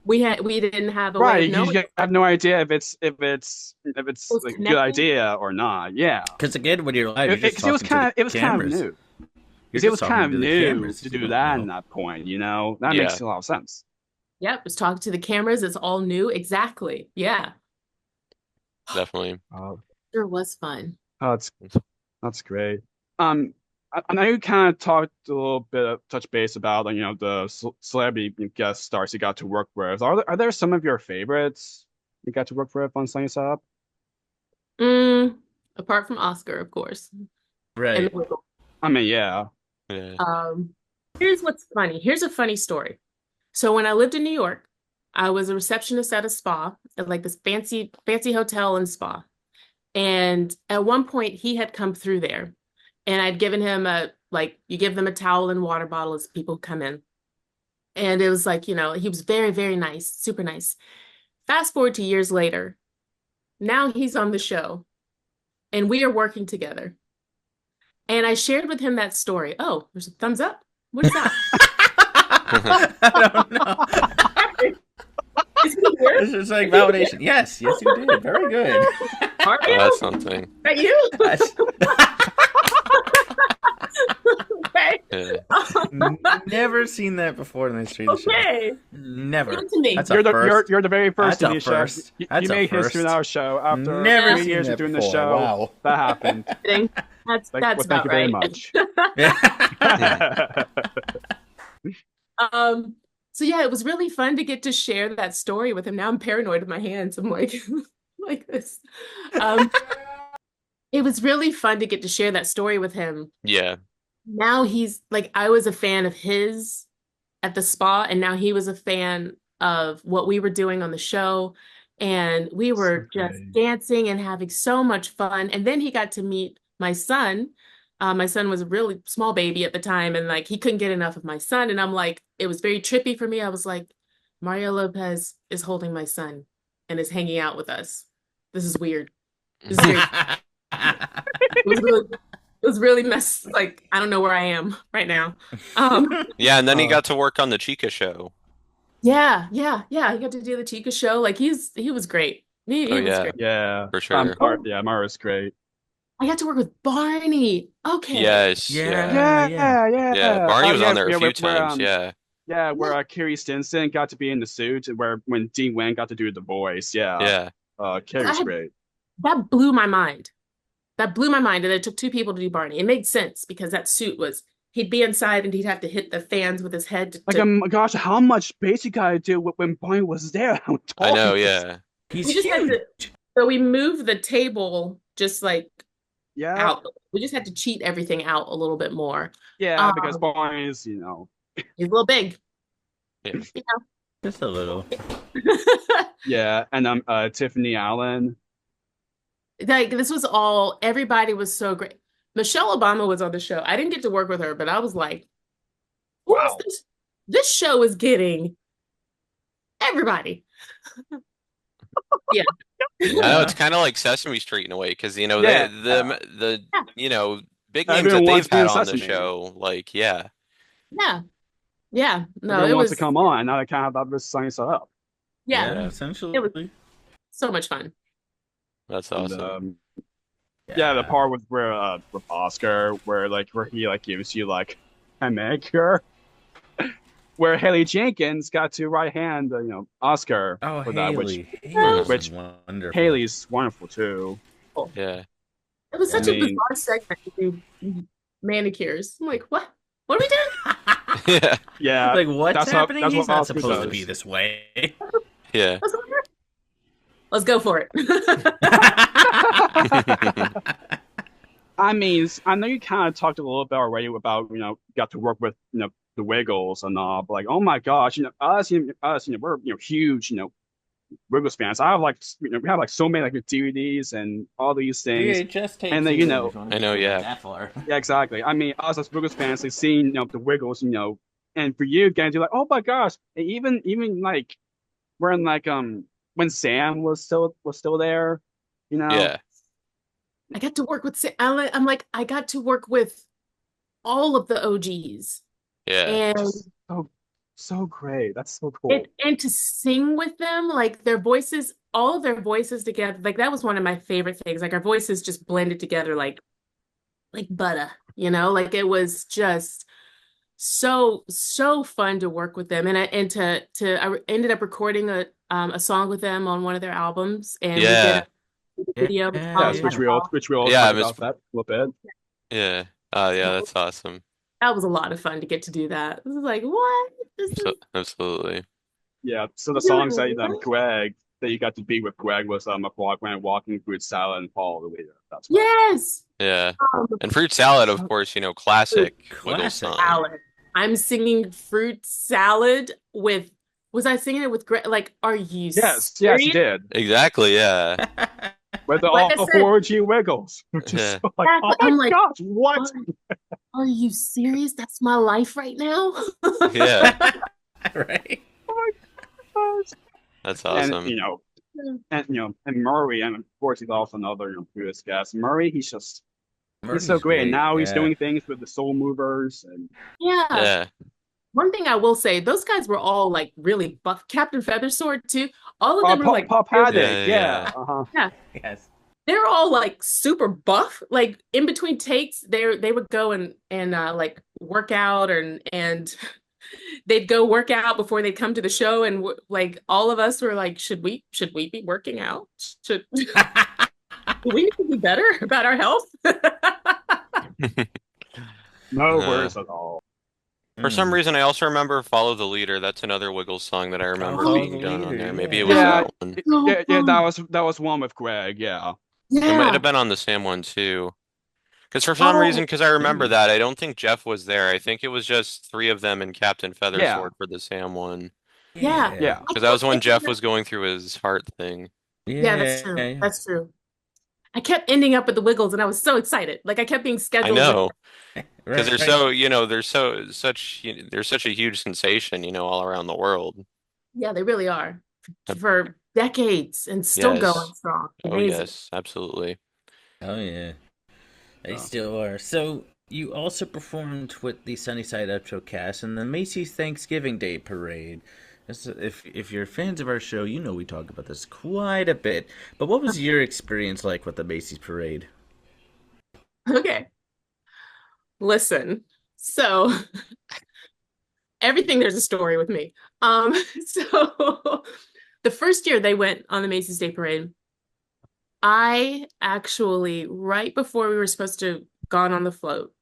Speaker 6: We didn't have a way
Speaker 3: Right.
Speaker 6: of knowing.
Speaker 3: You have no idea if it's
Speaker 6: was
Speaker 3: like a good
Speaker 6: connecting.
Speaker 3: idea or not. Yeah.
Speaker 5: Because again, when you're live, you're just
Speaker 3: It was
Speaker 5: talking to the
Speaker 3: it was kind of
Speaker 5: cameras.
Speaker 3: new.
Speaker 5: You're
Speaker 3: It
Speaker 5: just
Speaker 3: was
Speaker 5: talking
Speaker 3: kind
Speaker 5: to
Speaker 3: of
Speaker 5: the
Speaker 3: new
Speaker 5: cameras.
Speaker 3: to
Speaker 5: You
Speaker 3: do
Speaker 5: don't
Speaker 3: that
Speaker 5: know.
Speaker 3: in that point, That
Speaker 4: Yeah.
Speaker 3: makes a lot of sense.
Speaker 6: Yep, was talking to the cameras. It's all new. Exactly. Yeah.
Speaker 4: Definitely.
Speaker 3: Oh,
Speaker 6: Sure was fun.
Speaker 3: that's great. I know you kind of talked a little bit, touch base about the celebrity guest stars you got to work with. Are there some of your favorites you got to work with on Sunny Side Up?
Speaker 6: Apart from Oscar, of course. And
Speaker 5: Right.
Speaker 3: I mean, yeah.
Speaker 4: Yeah.
Speaker 6: here's what's funny. Here's a funny story. So when I lived in New York, I was a receptionist at a spa, at like this fancy hotel and spa. And at one point he had come through there and I'd given him you give them a towel and water bottle as people come in. And it was like, he was very, very nice, super nice. Fast forward to years later, now he's on the show and we are working together. And I shared with him that story. Oh, there's a thumbs up. What is that?
Speaker 5: I don't know.
Speaker 6: Is he here?
Speaker 5: This is like validation. Yes, you did. Very good.
Speaker 6: Are
Speaker 4: Oh,
Speaker 6: you?
Speaker 4: that's something.
Speaker 6: Are you?
Speaker 5: Yes.
Speaker 6: Okay.
Speaker 4: Yeah.
Speaker 5: Never seen that before in the history of the show.
Speaker 6: Okay.
Speaker 5: Never.
Speaker 6: Give it to me.
Speaker 5: That's
Speaker 3: You're
Speaker 5: a
Speaker 3: the
Speaker 5: first.
Speaker 3: you're the very first,
Speaker 5: That's a
Speaker 3: Denisha.
Speaker 5: first.
Speaker 3: You
Speaker 5: That's a
Speaker 3: made history in
Speaker 5: first.
Speaker 3: our show after
Speaker 5: Never
Speaker 3: 3
Speaker 5: seen
Speaker 3: years
Speaker 5: that
Speaker 3: of doing the
Speaker 5: before.
Speaker 3: show.
Speaker 5: Wow.
Speaker 3: That happened.
Speaker 6: Kidding. That's
Speaker 3: Thank
Speaker 6: about
Speaker 3: you very
Speaker 6: right.
Speaker 3: much.
Speaker 6: So yeah, it was really fun to get to share that story with him. Now I'm paranoid with my hands. I'm like like this. It was really fun to get to share that story with him.
Speaker 4: Yeah.
Speaker 6: Now he's like, I was a fan of his at the spa, and now he was a fan of what we were doing on the show. And we were
Speaker 3: So
Speaker 6: just
Speaker 3: great.
Speaker 6: dancing and having so much fun. And then he got to meet my son. My son was a really small baby at the time, and like he couldn't get enough of my son. And I'm like, it was very trippy for me. I was like, Mario Lopez is holding my son and is hanging out with us. This is weird. This is weird. It was really messed. Like, I don't know where I am right now.
Speaker 4: Yeah, and then he
Speaker 3: Uh,
Speaker 4: got to work on the Chica show.
Speaker 6: Yeah. He got to do the Chica show. Like he was great. He
Speaker 4: Oh,
Speaker 6: was
Speaker 4: yeah.
Speaker 6: great.
Speaker 3: Yeah.
Speaker 4: For sure.
Speaker 3: Mara's great.
Speaker 6: I got to work with Barney. Okay.
Speaker 4: Yes.
Speaker 5: Yeah.
Speaker 4: Yeah. Yeah. Barney was on there a few
Speaker 3: where,
Speaker 4: times. Yeah.
Speaker 3: Yeah, where Carrie Stinson got to be in the suit, and when Dean Wayne got to do the voice. Yeah.
Speaker 4: Yeah.
Speaker 3: Carrie's
Speaker 6: I-
Speaker 3: great.
Speaker 6: That blew my mind. And it took two people to do Barney. It made sense because that suit was, he'd be inside and he'd have to hit the fans with his head
Speaker 3: Gosh, how much space you gotta do when Barney was there? How tall
Speaker 4: I know.
Speaker 3: he is.
Speaker 4: Yeah.
Speaker 5: He's
Speaker 6: We just had
Speaker 5: huge.
Speaker 6: so we moved the table just like
Speaker 3: Yeah.
Speaker 6: out. We just had to cheat everything out a little bit more.
Speaker 3: Yeah, because Barney's,
Speaker 6: He's a little big.
Speaker 4: Yeah.
Speaker 5: Just a little.
Speaker 3: Yeah, and Tiffany Allen.
Speaker 6: Like this was all, everybody was so great. Michelle Obama was on the show. I didn't get to work with her, but I was like, who is
Speaker 3: Wow.
Speaker 6: this? This show is getting everybody. Yeah.
Speaker 4: I know it's
Speaker 3: Yeah.
Speaker 4: kind of like Sesame Street in a way, because
Speaker 3: Yeah.
Speaker 4: the
Speaker 6: Yeah,
Speaker 4: big names
Speaker 3: Everyone
Speaker 4: that
Speaker 3: wants
Speaker 4: they've
Speaker 3: to be
Speaker 4: had
Speaker 3: in
Speaker 4: on the
Speaker 3: Sesame.
Speaker 4: show, like yeah,
Speaker 6: yeah, yeah. No,
Speaker 3: Everyone
Speaker 6: it
Speaker 3: wants to
Speaker 6: was,
Speaker 3: come on, and now they can't have that this sunny side up.
Speaker 6: yeah,
Speaker 5: Yeah,
Speaker 6: it was
Speaker 5: essentially.
Speaker 6: so much fun.
Speaker 4: that's
Speaker 3: And
Speaker 4: awesome.
Speaker 3: yeah, the
Speaker 5: Yeah.
Speaker 3: part with Oscar where he like gives you like a manicure, where Haley Jenkins got to right hand Oscar
Speaker 5: Oh,
Speaker 3: for that, which
Speaker 5: Haley. Haley's
Speaker 3: which
Speaker 5: wonderful.
Speaker 3: Haley's wonderful too.
Speaker 4: Yeah.
Speaker 6: It was
Speaker 3: I
Speaker 6: such a
Speaker 5: Yeah.
Speaker 3: mean,
Speaker 6: bizarre segment to do manicures. I'm like, what? What are we doing?
Speaker 4: Yeah.
Speaker 3: yeah,
Speaker 5: Like, what's happening?
Speaker 3: that's
Speaker 5: He's
Speaker 3: what
Speaker 5: not
Speaker 3: Oscar
Speaker 5: supposed to
Speaker 3: does.
Speaker 5: be this way.
Speaker 4: Yeah.
Speaker 6: Let's go for it.
Speaker 3: I mean, I know you kind of talked a little bit already about got to work with the Wiggles and all, but like oh my gosh, we're huge Wiggles fans. I have like we have like so many like DVDs and all these things,
Speaker 5: VHS
Speaker 3: and
Speaker 5: tapes,
Speaker 3: then
Speaker 5: even if you want
Speaker 4: I
Speaker 5: to
Speaker 4: know,
Speaker 5: go
Speaker 4: yeah.
Speaker 5: that far.
Speaker 3: yeah, exactly. I mean, us as Wiggles fans, like seeing the Wiggles, and for you guys, you're like, oh my gosh, and even like when Sam was still there, you know.
Speaker 4: Yeah.
Speaker 6: I got to work with, I'm like, I got to work with all of the OGs
Speaker 4: Yeah.
Speaker 6: and
Speaker 3: Just so great. That's so cool.
Speaker 6: and to sing with them, like their voices, all of their voices together. Like that was one of my favorite things. Like our voices just blended together like butter, like it was just so fun to work with them. I ended up recording a song with them on one of their albums, and we did
Speaker 4: Yeah.
Speaker 6: a video
Speaker 5: Yeah,
Speaker 3: Yes,
Speaker 6: talking
Speaker 3: which
Speaker 5: yeah.
Speaker 3: we all
Speaker 6: about
Speaker 4: Yeah,
Speaker 3: talked
Speaker 4: Miss.
Speaker 3: about that a little bit.
Speaker 4: Yeah. Yeah, that's awesome.
Speaker 6: that was a lot of fun to get to do that. This is like, what? This
Speaker 4: So,
Speaker 6: is
Speaker 4: absolutely.
Speaker 3: Yeah. So the
Speaker 6: doing
Speaker 3: songs that
Speaker 6: what?
Speaker 3: Greg that you got to be with Greg was a Frogman walking fruit salad and Paul the leader. That's right.
Speaker 6: Yes.
Speaker 4: Yeah.
Speaker 6: Um,
Speaker 4: And fruit salad, of
Speaker 3: So
Speaker 4: course,
Speaker 6: fruit
Speaker 4: classic Wiggles
Speaker 5: Classic.
Speaker 4: song.
Speaker 6: salad. I'm singing fruit salad with, was I singing it with like, are you
Speaker 3: yes, you
Speaker 6: serious?
Speaker 3: did.
Speaker 4: Exactly, yeah.
Speaker 3: With the
Speaker 6: Like
Speaker 3: all
Speaker 6: I said,
Speaker 3: 4G Wiggles, which is
Speaker 4: Yeah.
Speaker 3: so like, oh my
Speaker 6: I'm like,
Speaker 3: gosh, what?
Speaker 6: are you serious? That's my life right now.
Speaker 4: Yeah.
Speaker 5: Right?
Speaker 3: Oh my gosh.
Speaker 4: That's
Speaker 3: And
Speaker 4: awesome.
Speaker 3: and Murray, and of course he's also another previous guest. Murray, he's
Speaker 5: Murphy's
Speaker 3: so great. And
Speaker 5: great.
Speaker 3: now he's
Speaker 5: Yeah.
Speaker 3: doing things with the Soul Movers, and
Speaker 6: Yeah.
Speaker 4: Yeah.
Speaker 6: One thing I will say, those guys were all like really buff. Captain Feathersword too. All of them were
Speaker 3: Pop,
Speaker 6: like,
Speaker 3: Pop
Speaker 6: really-
Speaker 3: Haddock,
Speaker 4: Yeah.
Speaker 3: yeah.
Speaker 5: Yes.
Speaker 6: they're all like super buff. Like in between takes, they would go and like work out and they'd go work out before they'd come to the show. And like all of us were like, should we be working out? Should do we need to be better about our health?
Speaker 3: No
Speaker 4: Uh,
Speaker 3: worries at all.
Speaker 4: For some reason, I also remember "Follow the Leader." That's another Wiggles song that I remember
Speaker 5: Follow
Speaker 4: being
Speaker 5: the
Speaker 4: done on
Speaker 5: Leader,
Speaker 4: there. Maybe
Speaker 5: yeah.
Speaker 4: it was
Speaker 3: Yeah,
Speaker 4: that one.
Speaker 3: yeah, that was one with Greg, yeah.
Speaker 4: It might
Speaker 6: Yeah.
Speaker 4: have been on the Sam one too. Because for some
Speaker 6: Oh,
Speaker 4: reason, because I remember
Speaker 5: maybe.
Speaker 4: that, I don't think Jeff was there. I think it was just three of them and Captain
Speaker 3: Yeah,
Speaker 4: Feathersword for the Sam one.
Speaker 6: yeah.
Speaker 3: yeah.
Speaker 6: I
Speaker 4: Because that was
Speaker 6: kept
Speaker 4: when
Speaker 6: ending
Speaker 4: Jeff
Speaker 6: up-
Speaker 4: was going through his heart thing.
Speaker 6: Yeah, that's true.
Speaker 5: Yeah.
Speaker 6: That's true. I kept ending up at the Wiggles, and I was so excited. Like I kept being
Speaker 4: I
Speaker 6: scheduled.
Speaker 4: know,
Speaker 5: Right,
Speaker 4: because they're
Speaker 5: right.
Speaker 4: so, they're such a huge sensation, all around the world.
Speaker 6: Yeah, they really are for decades and still
Speaker 4: Yes.
Speaker 6: going strong.
Speaker 4: Oh
Speaker 6: Amazing.
Speaker 4: yes, absolutely.
Speaker 5: Oh yeah. They
Speaker 3: Oh.
Speaker 5: still are. So you also performed with the Sunnyside Up Show cast and the Macy's Thanksgiving Day Parade. If you're fans of our show, you know we talk about this quite a bit. But what was your experience like with the Macy's Parade?
Speaker 6: Okay. Listen. So everything there's a story with me. So the first year they went on the Macy's Day Parade, I actually, right before we were supposed to gone on the float,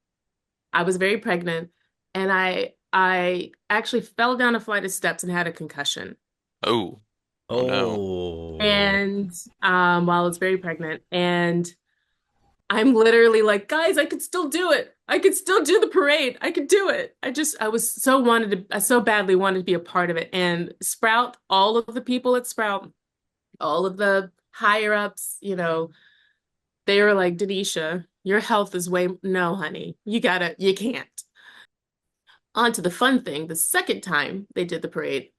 Speaker 6: I was very pregnant and I actually fell down a flight of steps and had a concussion.
Speaker 4: Oh, oh no.
Speaker 5: Oh.
Speaker 6: And while I was very pregnant, and I'm literally like, guys, I could still do it. I could still do the parade. I could do it. I so badly wanted to be a part of it. And Sprout, all of the people at Sprout, all of the higher ups, they were like, Denisha, your health is no, honey, you can't. On to the fun thing. The second time they did the parade,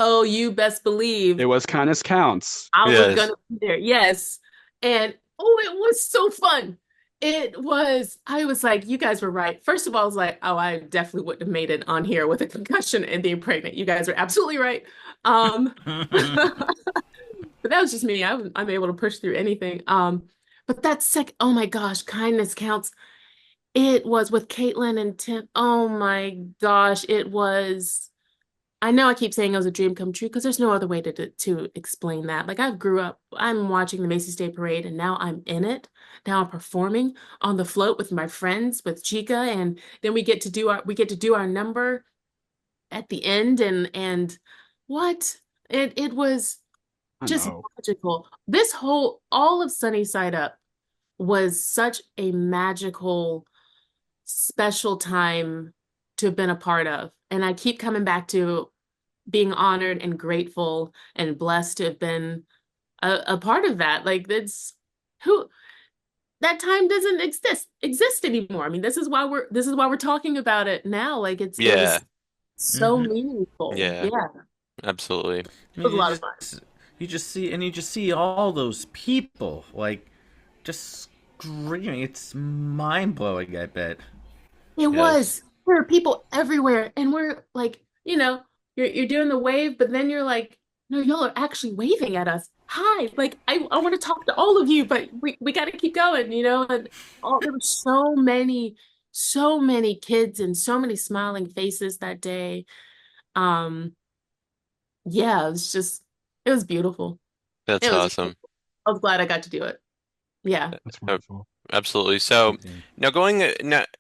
Speaker 6: Oh, you best believe
Speaker 3: It was Kindness Counts.
Speaker 6: I was
Speaker 4: Yes.
Speaker 6: gonna be there. Yes. And oh, it was so fun. I was like, you guys were right. First of all, I was like, oh, I definitely wouldn't have made it on here with a concussion and being pregnant. You guys are absolutely right. But that was just me. I'm able to push through anything. But oh my gosh, Kindness Counts. It was with Caitlin and Tim. Oh my gosh, it was. I know I keep saying it was a dream come true because there's no other way to explain that. Like I grew up, I'm watching the Macy's Day Parade and now I'm in it. Now I'm performing on the float with my friends, with Chica, and then we get to do our number at the end and what? It was
Speaker 3: I
Speaker 6: just
Speaker 3: know.
Speaker 6: magical. All of Sunny Side Up was such a magical, special time to have been a part of. And I keep coming back to being honored and grateful and blessed to have been a part of that. Like that's who that time doesn't exist anymore. I mean, this is why we're talking about it now. Like it
Speaker 4: Yeah.
Speaker 6: was so
Speaker 5: Hmm.
Speaker 6: meaningful.
Speaker 4: Yeah.
Speaker 6: Yeah, it
Speaker 4: Absolutely.
Speaker 5: I
Speaker 6: was
Speaker 5: mean,
Speaker 6: a lot of fun.
Speaker 5: you just see all those people like just screaming. It's mind blowing. I bet.
Speaker 6: It
Speaker 4: Yes.
Speaker 6: was. There are people everywhere, and we're like, you're doing the wave, but then you're like, no, y'all are actually waving at us. Hi, like I want to talk to all of you, but we got to keep going, and there were so many kids and so many smiling faces that day. Um, yeah, it was beautiful.
Speaker 4: That's
Speaker 6: It was
Speaker 4: awesome.
Speaker 6: beautiful. I was glad I got to do it. Yeah.
Speaker 3: That's
Speaker 4: Uh,
Speaker 3: wonderful.
Speaker 4: Absolutely. So
Speaker 5: Amazing.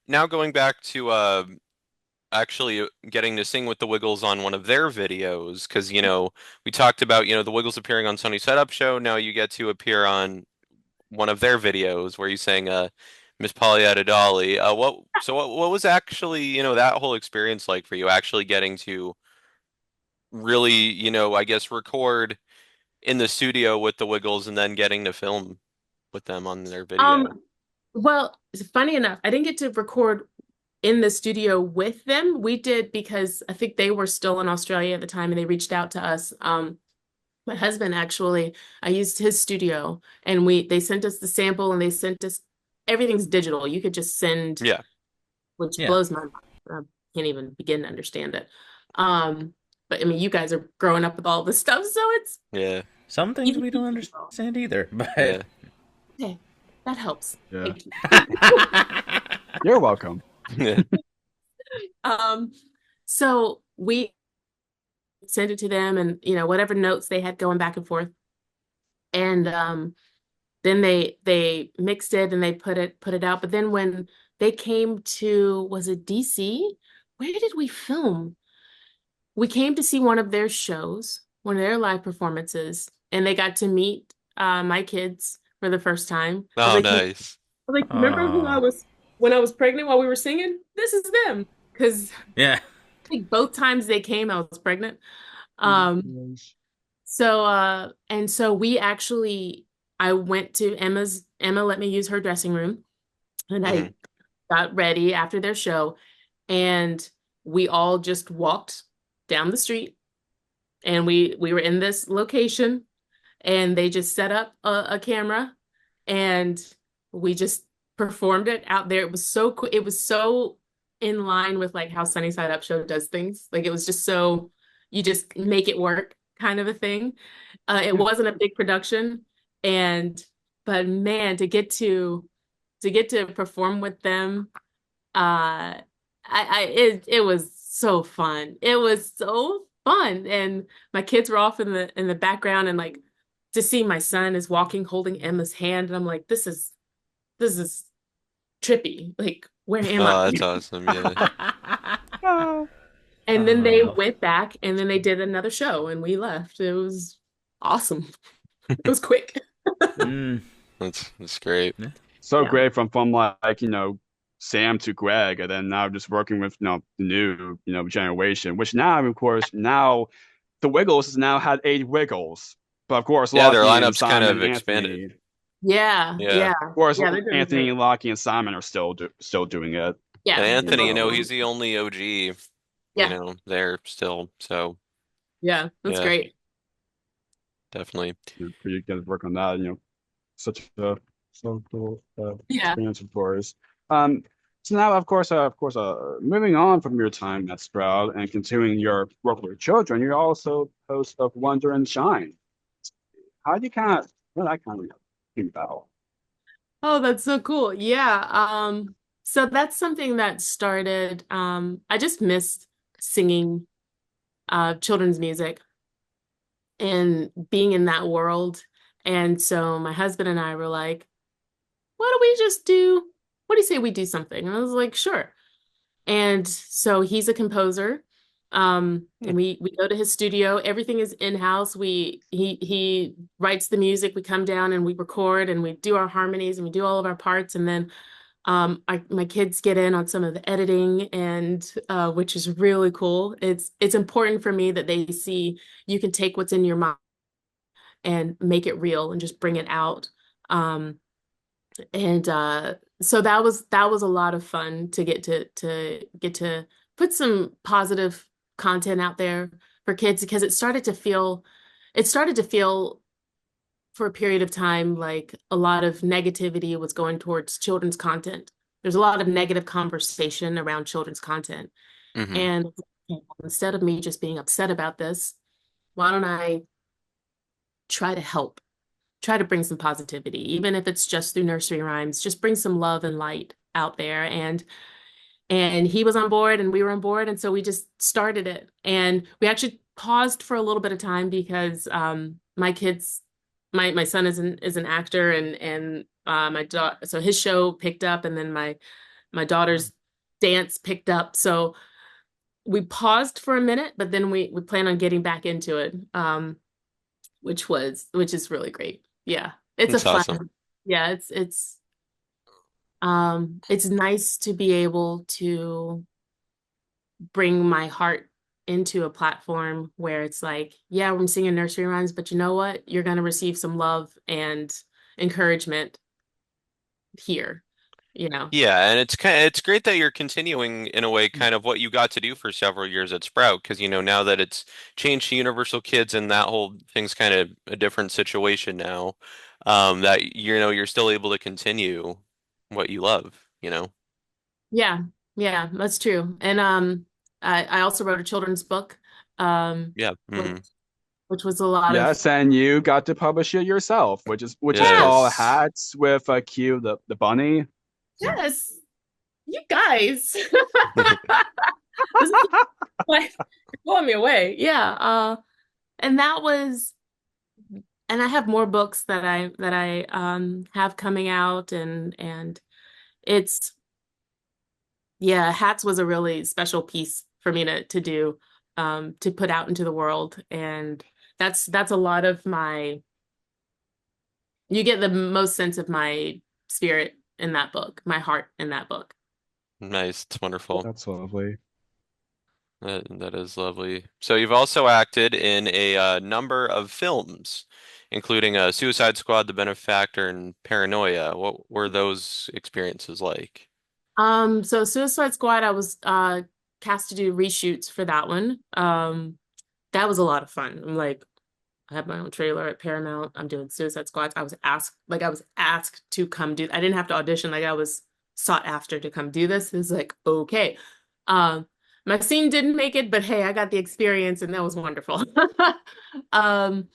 Speaker 4: now going back to actually getting to sing with the Wiggles on one of their videos, because we talked about the Wiggles appearing on Sunny Side Up Show. Now you get to appear on one of their videos where you sang Miss Pollyanna Dolly. What was actually that whole experience like for you, actually getting to really I guess record in the studio with the Wiggles and then getting to film with them on their video?
Speaker 6: Um, well, it's funny enough, I didn't get to record in the studio with them. We did because I think they were still in Australia at the time and they reached out to us. My husband actually, I used his studio and they sent us the sample and they sent us everything's digital. You could just send,
Speaker 4: Yeah.
Speaker 6: which
Speaker 5: Yeah.
Speaker 6: blows my mind. I can't even begin to understand it. But I mean, you guys are growing up with all this stuff, so it's
Speaker 4: Yeah.
Speaker 5: Some things
Speaker 6: even
Speaker 5: we don't understand either, but
Speaker 4: Yeah.
Speaker 6: okay. That helps.
Speaker 3: Yeah.
Speaker 6: Thank you.
Speaker 3: You're welcome.
Speaker 4: Yeah.
Speaker 6: Um, so we sent it to them and whatever notes they had going back and forth. And then they mixed it and they put it out. But then when they came to, was it DC? Where did we film? We came to see one of their shows, one of their live performances, and they got to meet my kids for the first time. I was
Speaker 4: Oh,
Speaker 6: like,
Speaker 4: nice.
Speaker 6: remember who I
Speaker 5: Aw.
Speaker 6: was when I was pregnant while we were singing? This is them. Because
Speaker 5: yeah.
Speaker 6: I think both times they came, I was pregnant. Um, so I went to Emma let me use her dressing room and
Speaker 4: Hmm.
Speaker 6: I got ready after their show and we all just walked down the street and we were in this location and they just set up a camera and we just performed it out there. It was so cool. It was so in line with like how Sunny Side Up Show does things. Like it was just so you just make it work kind of a thing. It wasn't a big production, and but man, to get to perform with them, it was so fun. It was so fun, and my kids were off in the background, and like to see my son is walking holding Emma's hand, and I'm like, this is trippy. Like, where am I?
Speaker 4: Oh, that's awesome. Yeah.
Speaker 6: And then they
Speaker 5: Oh.
Speaker 6: went back and then they did another show and we left. It was awesome. It was quick.
Speaker 5: Mm.
Speaker 4: That's great.
Speaker 3: So
Speaker 6: Yeah.
Speaker 3: great from like Sam to Greg, and then now just working with the new generation. Which now, of course, now the Wiggles has now had 8 Wiggles, but of course,
Speaker 4: Yeah, their
Speaker 3: Lockie and
Speaker 4: lineup's kind
Speaker 3: Simon
Speaker 4: of
Speaker 3: and
Speaker 4: expanded.
Speaker 3: Anthony.
Speaker 6: Yeah.
Speaker 4: Yeah.
Speaker 6: Yeah.
Speaker 3: Of course,
Speaker 6: Yeah, they're doing
Speaker 3: Anthony,
Speaker 6: great.
Speaker 3: Lockie, and Simon are still doing it.
Speaker 6: Yeah.
Speaker 4: And
Speaker 6: they're
Speaker 4: Anthony,
Speaker 6: both doing
Speaker 4: he's the only OG,
Speaker 6: Yeah.
Speaker 4: there still. So
Speaker 6: Yeah, that's
Speaker 4: Yeah,
Speaker 6: great.
Speaker 3: You
Speaker 4: definitely.
Speaker 3: know, for you guys to work on that, such a so cool
Speaker 6: Yeah.
Speaker 3: experience, of course. Um, so now, moving on from your time at Sprout and continuing your work with children, you're also host of Wonder and Shine. How do you kind of, what I kind of think about?
Speaker 6: Oh, that's so cool. Yeah. So that's something that started, I just missed singing children's music and being in that world. And so my husband and I were like, why don't we just do, what do you say we do something? And I was like, sure. And so he's a composer.
Speaker 3: Hmm.
Speaker 6: We go to his studio. Everything is in-house. He writes the music. We come down and we record and we do our harmonies and we do all of our parts. And then my kids get in on some of the editing and which is really cool. It's important for me that they see you can take what's in your mind and make it real and just bring it out. Um, and so that was a lot of fun to get to put some positive content out there for kids because it started to feel for a period of time like a lot of negativity was going towards children's content. There's a lot of negative conversation around children's content.
Speaker 4: Hmm.
Speaker 6: And instead of me just being upset about this, why don't I try to help? Try to bring some positivity, even if it's just through nursery rhymes, just bring some love and light out there. And he was on board and we were on board. And so we just started it. And we actually paused for a little bit of time because my kids, my son is an actor and my daughter, so his show picked up and then my daughter's dance picked up. So we paused for a minute, but then we plan on getting back into it. Which is really great. Yeah. It's a
Speaker 4: That's
Speaker 6: fun.
Speaker 4: awesome.
Speaker 6: Yeah, it's nice to be able to bring my heart into a platform where it's like, yeah, I'm singing nursery rhymes, but you know what? You're gonna receive some love and encouragement here, you know.
Speaker 4: Yeah, and it's great that you're continuing in a way kind of what you got to do for several years at Sprout because now that it's changed to Universal Kids and that whole thing's kind of a different situation now, that you're still able to continue what you love.
Speaker 6: Yeah, yeah, that's true. And I also wrote a children's book, um,
Speaker 4: Yeah.
Speaker 6: which,
Speaker 4: Hmm.
Speaker 6: which was a lot of
Speaker 3: Yes, and you got to publish it yourself, which is called
Speaker 4: Yes.
Speaker 3: Hats with Q the bunny.
Speaker 6: yes, you guys. This is like you're blowing me away. Yeah. And that was, and I have more books that I have coming out, and it's yeah, Hats was a really special piece for me to do, to put out into the world, and that's a lot of my. You get the most sense of my spirit in that book, my heart in that book.
Speaker 4: Nice. It's wonderful.
Speaker 3: That's lovely.
Speaker 4: That is lovely. So you've also acted in a number of films, including Suicide Squad, The Benefactor, and Paranoia. What were those experiences like?
Speaker 6: So Suicide Squad, I was cast to do reshoots for that one. That was a lot of fun. I'm like, I have my own trailer at Paramount. I'm doing Suicide Squads. I was asked to come do. I didn't have to audition. Like I was sought after to come do this. It's like okay. Um, my scene didn't make it, but hey, I got the experience, and that was wonderful. Um,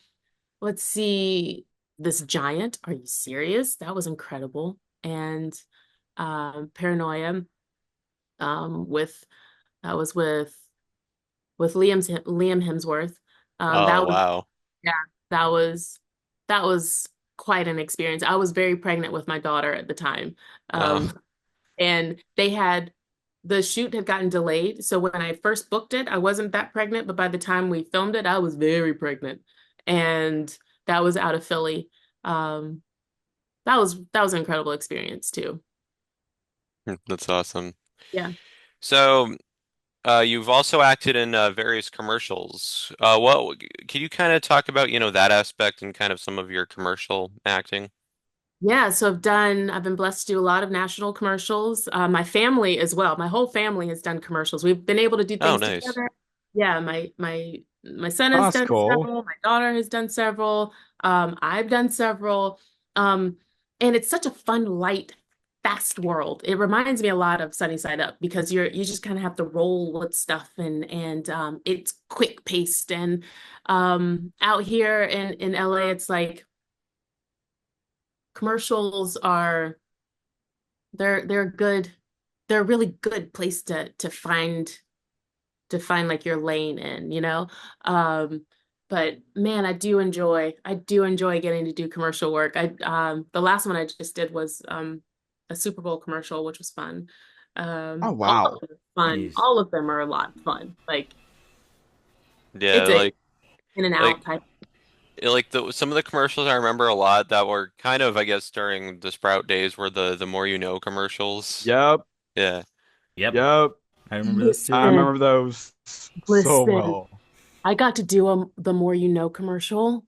Speaker 6: let's see. This giant. Are you serious? That was incredible. And Paranoia. With that was with Liam Hemsworth.
Speaker 4: Oh,
Speaker 6: That was
Speaker 4: wow.
Speaker 6: yeah, that was that was quite an experience. I was very pregnant with my daughter at the time.
Speaker 4: Oh,
Speaker 6: And the shoot had gotten delayed. So when I first booked it, I wasn't that pregnant, but by the time we filmed it, I was very pregnant. And that was out of Philly. Um, that was an incredible experience too.
Speaker 4: that's awesome.
Speaker 6: Yeah.
Speaker 4: So you've also acted in various commercials. What can you kind of talk about, that aspect and kind of some of your commercial acting?
Speaker 6: Yeah, so I've been blessed to do a lot of national commercials. My family as well. My whole family has done commercials. We've been able to do
Speaker 4: Oh,
Speaker 6: things
Speaker 4: nice.
Speaker 6: together. Yeah, my My son
Speaker 3: Oh,
Speaker 6: has
Speaker 3: that's
Speaker 6: done
Speaker 3: cool.
Speaker 6: several, my daughter has done several, I've done several. And it's such a fun, light, fast world. It reminds me a lot of Sunny Side Up because you just kind of have to roll with stuff and it's quick paced and out here in LA it's like commercials are they're good. They're a really good place to find like your lane in, you know? But man, I do enjoy getting to do commercial work. The last one I just did was a Super Bowl commercial, which was fun.
Speaker 3: Oh,
Speaker 6: All
Speaker 3: wow.
Speaker 6: of them are fun.
Speaker 5: Nice.
Speaker 6: All of them are a lot of fun. Like
Speaker 4: Yeah,
Speaker 6: it's a in and
Speaker 4: like
Speaker 6: out type.
Speaker 4: like the some of the commercials I remember a lot that were kind of, I guess, during the Sprout days were the more you know commercials.
Speaker 3: Yep.
Speaker 4: Yeah.
Speaker 5: Yep,
Speaker 3: Yep.
Speaker 5: I remember those
Speaker 3: I
Speaker 5: too.
Speaker 6: Listen,
Speaker 3: remember those so
Speaker 6: listen.
Speaker 3: well.
Speaker 6: I got to do the More You Know commercial.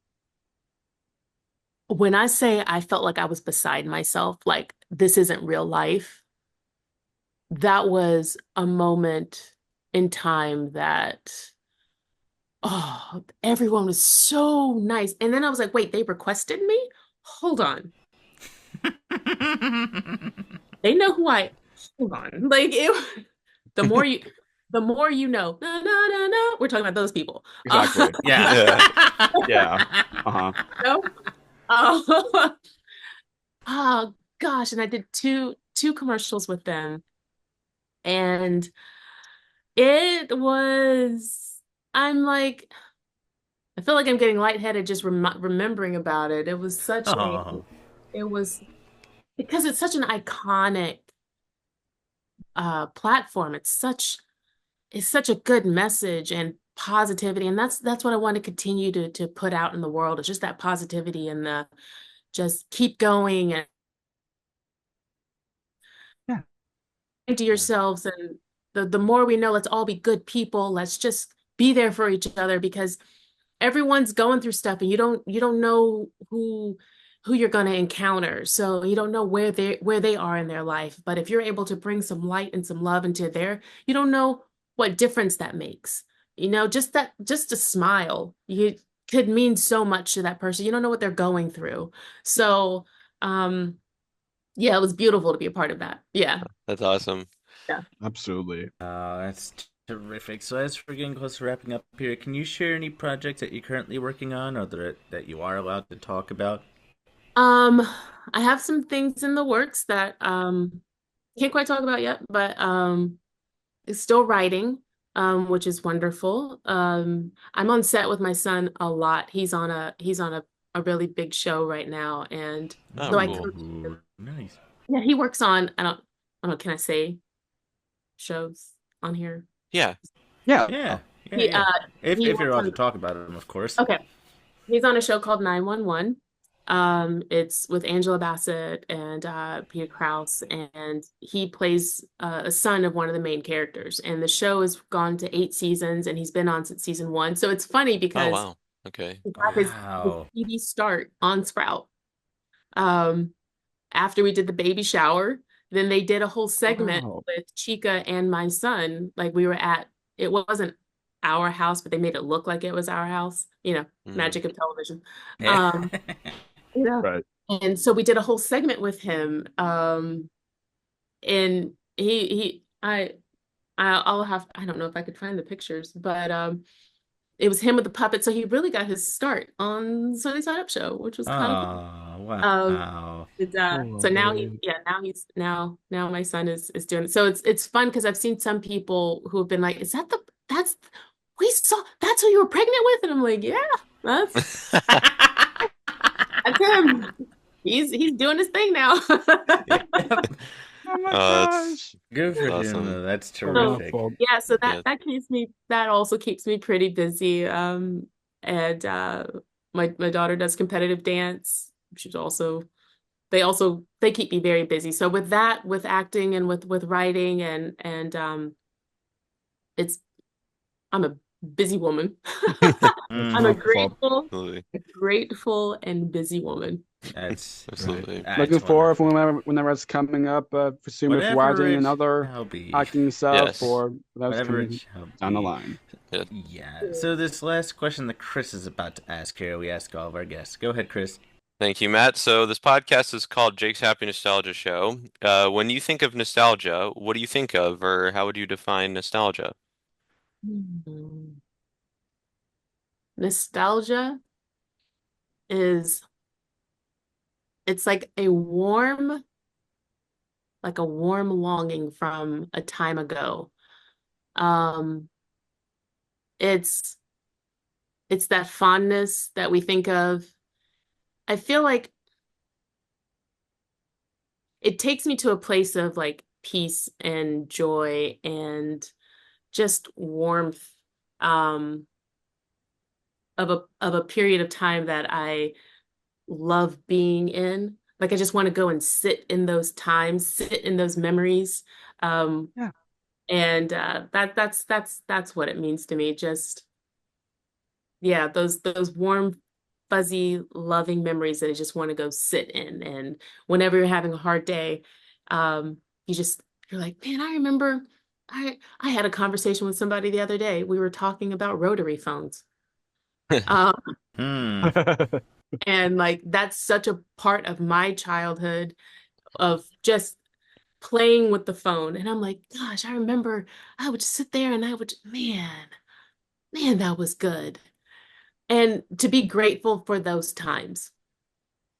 Speaker 6: When I say I felt like I was beside myself, like this isn't real life, that was a moment in time that, oh, everyone was so nice. And then I was like, wait, they requested me? Hold on. They know who hold on. Like the more you, the more you know. No, no, no, no. We're talking about those people.
Speaker 3: Exactly.
Speaker 4: Yeah.
Speaker 3: Yeah. Uh-huh.
Speaker 6: No? Oh, oh gosh. And I did two commercials with them. And it was, I'm like, I feel like I'm getting lightheaded just remembering about it.
Speaker 5: Oh,
Speaker 6: It was because it's such an iconic platform. It's such a good message and positivity, and that's what I want to continue to put out in the world. It's just that positivity and the just keep going and
Speaker 3: Yeah.
Speaker 6: to yourselves and the more we know, let's all be good people. Let's just be there for each other because everyone's going through stuff and you don't know who you're going to encounter. So you don't know where they are in their life. But if you're able to bring some light and some love into you don't know what difference that makes. Just a smile, you could mean so much to that person. You don't know what they're going through. So, yeah, it was beautiful to be a part of that. Yeah.
Speaker 4: That's awesome.
Speaker 6: Yeah.
Speaker 3: Absolutely.
Speaker 5: that's terrific. So as we're getting close to wrapping up here, can you share any projects that you're currently working on or that you are allowed to talk about?
Speaker 6: Um, I have some things in the works that can't quite talk about yet, but it's still writing, which is wonderful. I'm on set with my son a lot. He's on a really big show right now, and
Speaker 4: Oh,
Speaker 6: so I
Speaker 4: cool.
Speaker 6: coach him.
Speaker 5: Nice.
Speaker 6: Yeah, he works on I don't know, can I say shows on here?
Speaker 3: Yeah.
Speaker 5: Yeah,
Speaker 6: He
Speaker 5: yeah. If
Speaker 6: he
Speaker 5: you're
Speaker 6: works
Speaker 5: allowed to
Speaker 6: on
Speaker 5: talk about them, of course.
Speaker 6: okay. He's on a show called 911. It's with Angela Bassett and Peter Krause, and he plays a son of one of the main characters. And the show has gone to 8 seasons, and he's been on since season 1. So it's funny
Speaker 4: Oh,
Speaker 6: because
Speaker 4: wow. Okay.
Speaker 6: he got his
Speaker 5: Wow.
Speaker 6: TV start on Sprout. Um, after we did the baby shower, then they did a whole segment
Speaker 3: Wow.
Speaker 6: with Chica and my son. Like it wasn't our house, but they made it look like it was our house. Magic of television. Um, yeah.
Speaker 3: Right.
Speaker 6: And so we did a whole segment with him. And I don't know if I could find the pictures, but it was him with the puppet. So he really got his start on Sunny Side Up show, which was kind of cool.
Speaker 5: Oh,
Speaker 6: Um,
Speaker 5: wow.
Speaker 6: so now my son is doing it. So it's fun because I've seen some people who have been like, that's who you were pregnant with? And I'm like, yeah, that's him. He's doing his thing now.
Speaker 3: Oh my
Speaker 4: that's-
Speaker 3: gosh.
Speaker 5: Good for
Speaker 4: Awesome.
Speaker 5: him, though. That's
Speaker 3: So
Speaker 5: terrific.
Speaker 3: wonderful.
Speaker 6: Yeah, so
Speaker 4: Yeah.
Speaker 6: that also keeps me pretty busy. And my daughter does competitive dance. They keep me very busy. So with acting and with writing and it's I'm a busy woman. I'm a
Speaker 3: Wonderful.
Speaker 6: grateful and busy woman.
Speaker 5: That's
Speaker 4: Absolutely.
Speaker 5: that's
Speaker 3: Looking forward
Speaker 5: wonderful.
Speaker 3: whenever it's coming up, presume with
Speaker 5: Whatever
Speaker 3: writing
Speaker 5: it
Speaker 3: and other
Speaker 5: shall be.
Speaker 3: acting stuff
Speaker 4: Yes.
Speaker 3: or that's
Speaker 5: Whatever it
Speaker 3: coming
Speaker 5: shall
Speaker 3: down the
Speaker 5: be.
Speaker 3: line.
Speaker 5: Yeah. So this last question that Chris is about to ask here, we ask all of our guests. Go ahead, Chris.
Speaker 4: Thank you, Matt. So this podcast is called Jake's Happy Nostalgia Show. When you think of nostalgia, what do you think of, or how would you define nostalgia?
Speaker 6: Hmm. Nostalgia is it's like a warm longing from a time ago. Um, it's it's that fondness that we think of. I feel like it takes me to a place of like peace and joy and just warmth um of a period of time that I love being in. Like I just want to go and sit in those times, sit in those memories. Um
Speaker 3: Yeah.
Speaker 6: and that's what it means to me. Just yeah, those warm, fuzzy, loving memories that I just want to go sit in. And whenever you're having a hard day, um, you're like, man, I remember I had a conversation with somebody the other day. We were talking about rotary phones. Um,
Speaker 5: Hmm.
Speaker 6: and like that's such a part of my childhood of just playing with the phone. And I'm like, gosh, I remember I would sit there and I would, man, that was good. And to be grateful for those times,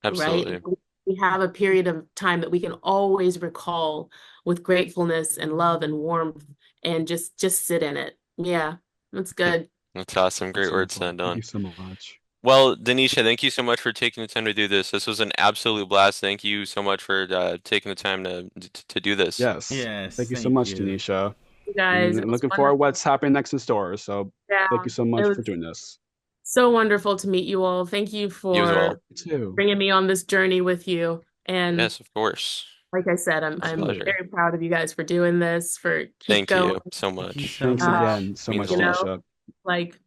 Speaker 6: right?
Speaker 4: Absolutely.
Speaker 6: We have a period of time that we can always recall with gratefulness and love and warmth and just sit in it. Yeah, that's good.
Speaker 4: That's awesome. Great
Speaker 3: That's
Speaker 4: words to
Speaker 3: wonderful.
Speaker 4: end
Speaker 3: Thank
Speaker 4: on.
Speaker 3: you so much.
Speaker 4: Well, Denisha, thank you so much for taking the time to do this. This was an absolute blast. Thank you so much for taking the time to do this.
Speaker 3: Yes.
Speaker 5: Yes,
Speaker 3: Thank you so
Speaker 5: thank
Speaker 3: much,
Speaker 5: you.
Speaker 3: Denisha.
Speaker 6: You guys, it
Speaker 3: And
Speaker 6: was
Speaker 3: looking forward
Speaker 6: wonderful.
Speaker 3: what's happening next in store. So
Speaker 6: Yeah,
Speaker 3: thank you so
Speaker 6: it
Speaker 3: much
Speaker 6: was
Speaker 3: for doing this.
Speaker 6: so wonderful to meet you all. Thank you
Speaker 4: You as
Speaker 6: for
Speaker 4: well.
Speaker 3: You too.
Speaker 6: bringing me on this journey with you. And
Speaker 4: Yes, of course.
Speaker 6: like I said,
Speaker 3: It's a
Speaker 6: I'm
Speaker 3: pleasure.
Speaker 6: very proud of you guys for doing this, for keep
Speaker 4: Thank
Speaker 6: going.
Speaker 4: you so
Speaker 5: Thank you
Speaker 4: much.
Speaker 5: so
Speaker 3: Thanks
Speaker 5: much.
Speaker 3: again so
Speaker 4: Means
Speaker 3: much,
Speaker 4: a lot.
Speaker 3: Denisha.
Speaker 6: Like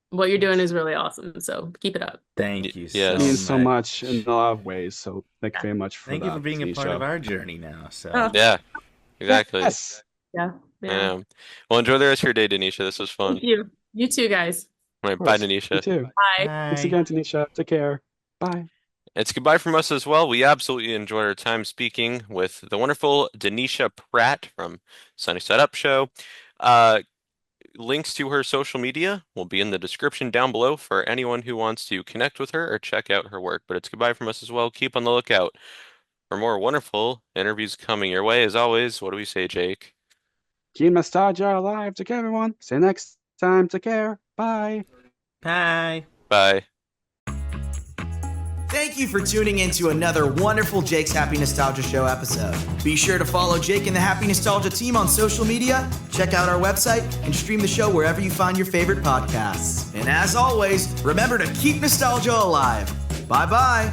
Speaker 6: what you're doing is really awesome. So keep it up.
Speaker 5: Thank you so
Speaker 4: Yes.
Speaker 3: Means so
Speaker 5: much.
Speaker 3: much in a lot of ways. So thank you very much for
Speaker 5: Thank
Speaker 3: that,
Speaker 5: you for being a part
Speaker 3: Denisha.
Speaker 5: of our journey now. So
Speaker 6: Oh,
Speaker 4: Yeah, exactly.
Speaker 3: Yes.
Speaker 6: yeah, yeah.
Speaker 4: Yeah. Well, enjoy the rest of your day, Denisha. This was fun.
Speaker 6: Thank you. You too, guys.
Speaker 4: All
Speaker 3: Of
Speaker 4: right, bye,
Speaker 3: course. You
Speaker 4: Denisha.
Speaker 3: too.
Speaker 6: Bye.
Speaker 3: Thanks
Speaker 5: bye.
Speaker 3: again, Denisha. Take care. Bye.
Speaker 4: It's goodbye from us as well. We absolutely enjoyed our time speaking with the wonderful Denisha Pratt from Sunny Side Up Show. Links to her social media will be in the description down below for anyone who wants to connect with her or check out her work. But it's goodbye from us as well. Keep on the lookout for more wonderful interviews coming your way. As always, what do we say, Jake?
Speaker 3: Keep nostalgia alive. Take care, everyone. See you next time. Take care. Bye.
Speaker 5: Bye.
Speaker 4: Bye.
Speaker 2: Thank you for tuning in to another wonderful Jake's Happy Nostalgia Show episode. Be sure to follow Jake and the Happy Nostalgia team on social media, check out our website, and stream the show wherever you find your favorite podcasts. And as always, remember to keep nostalgia alive. Bye-bye.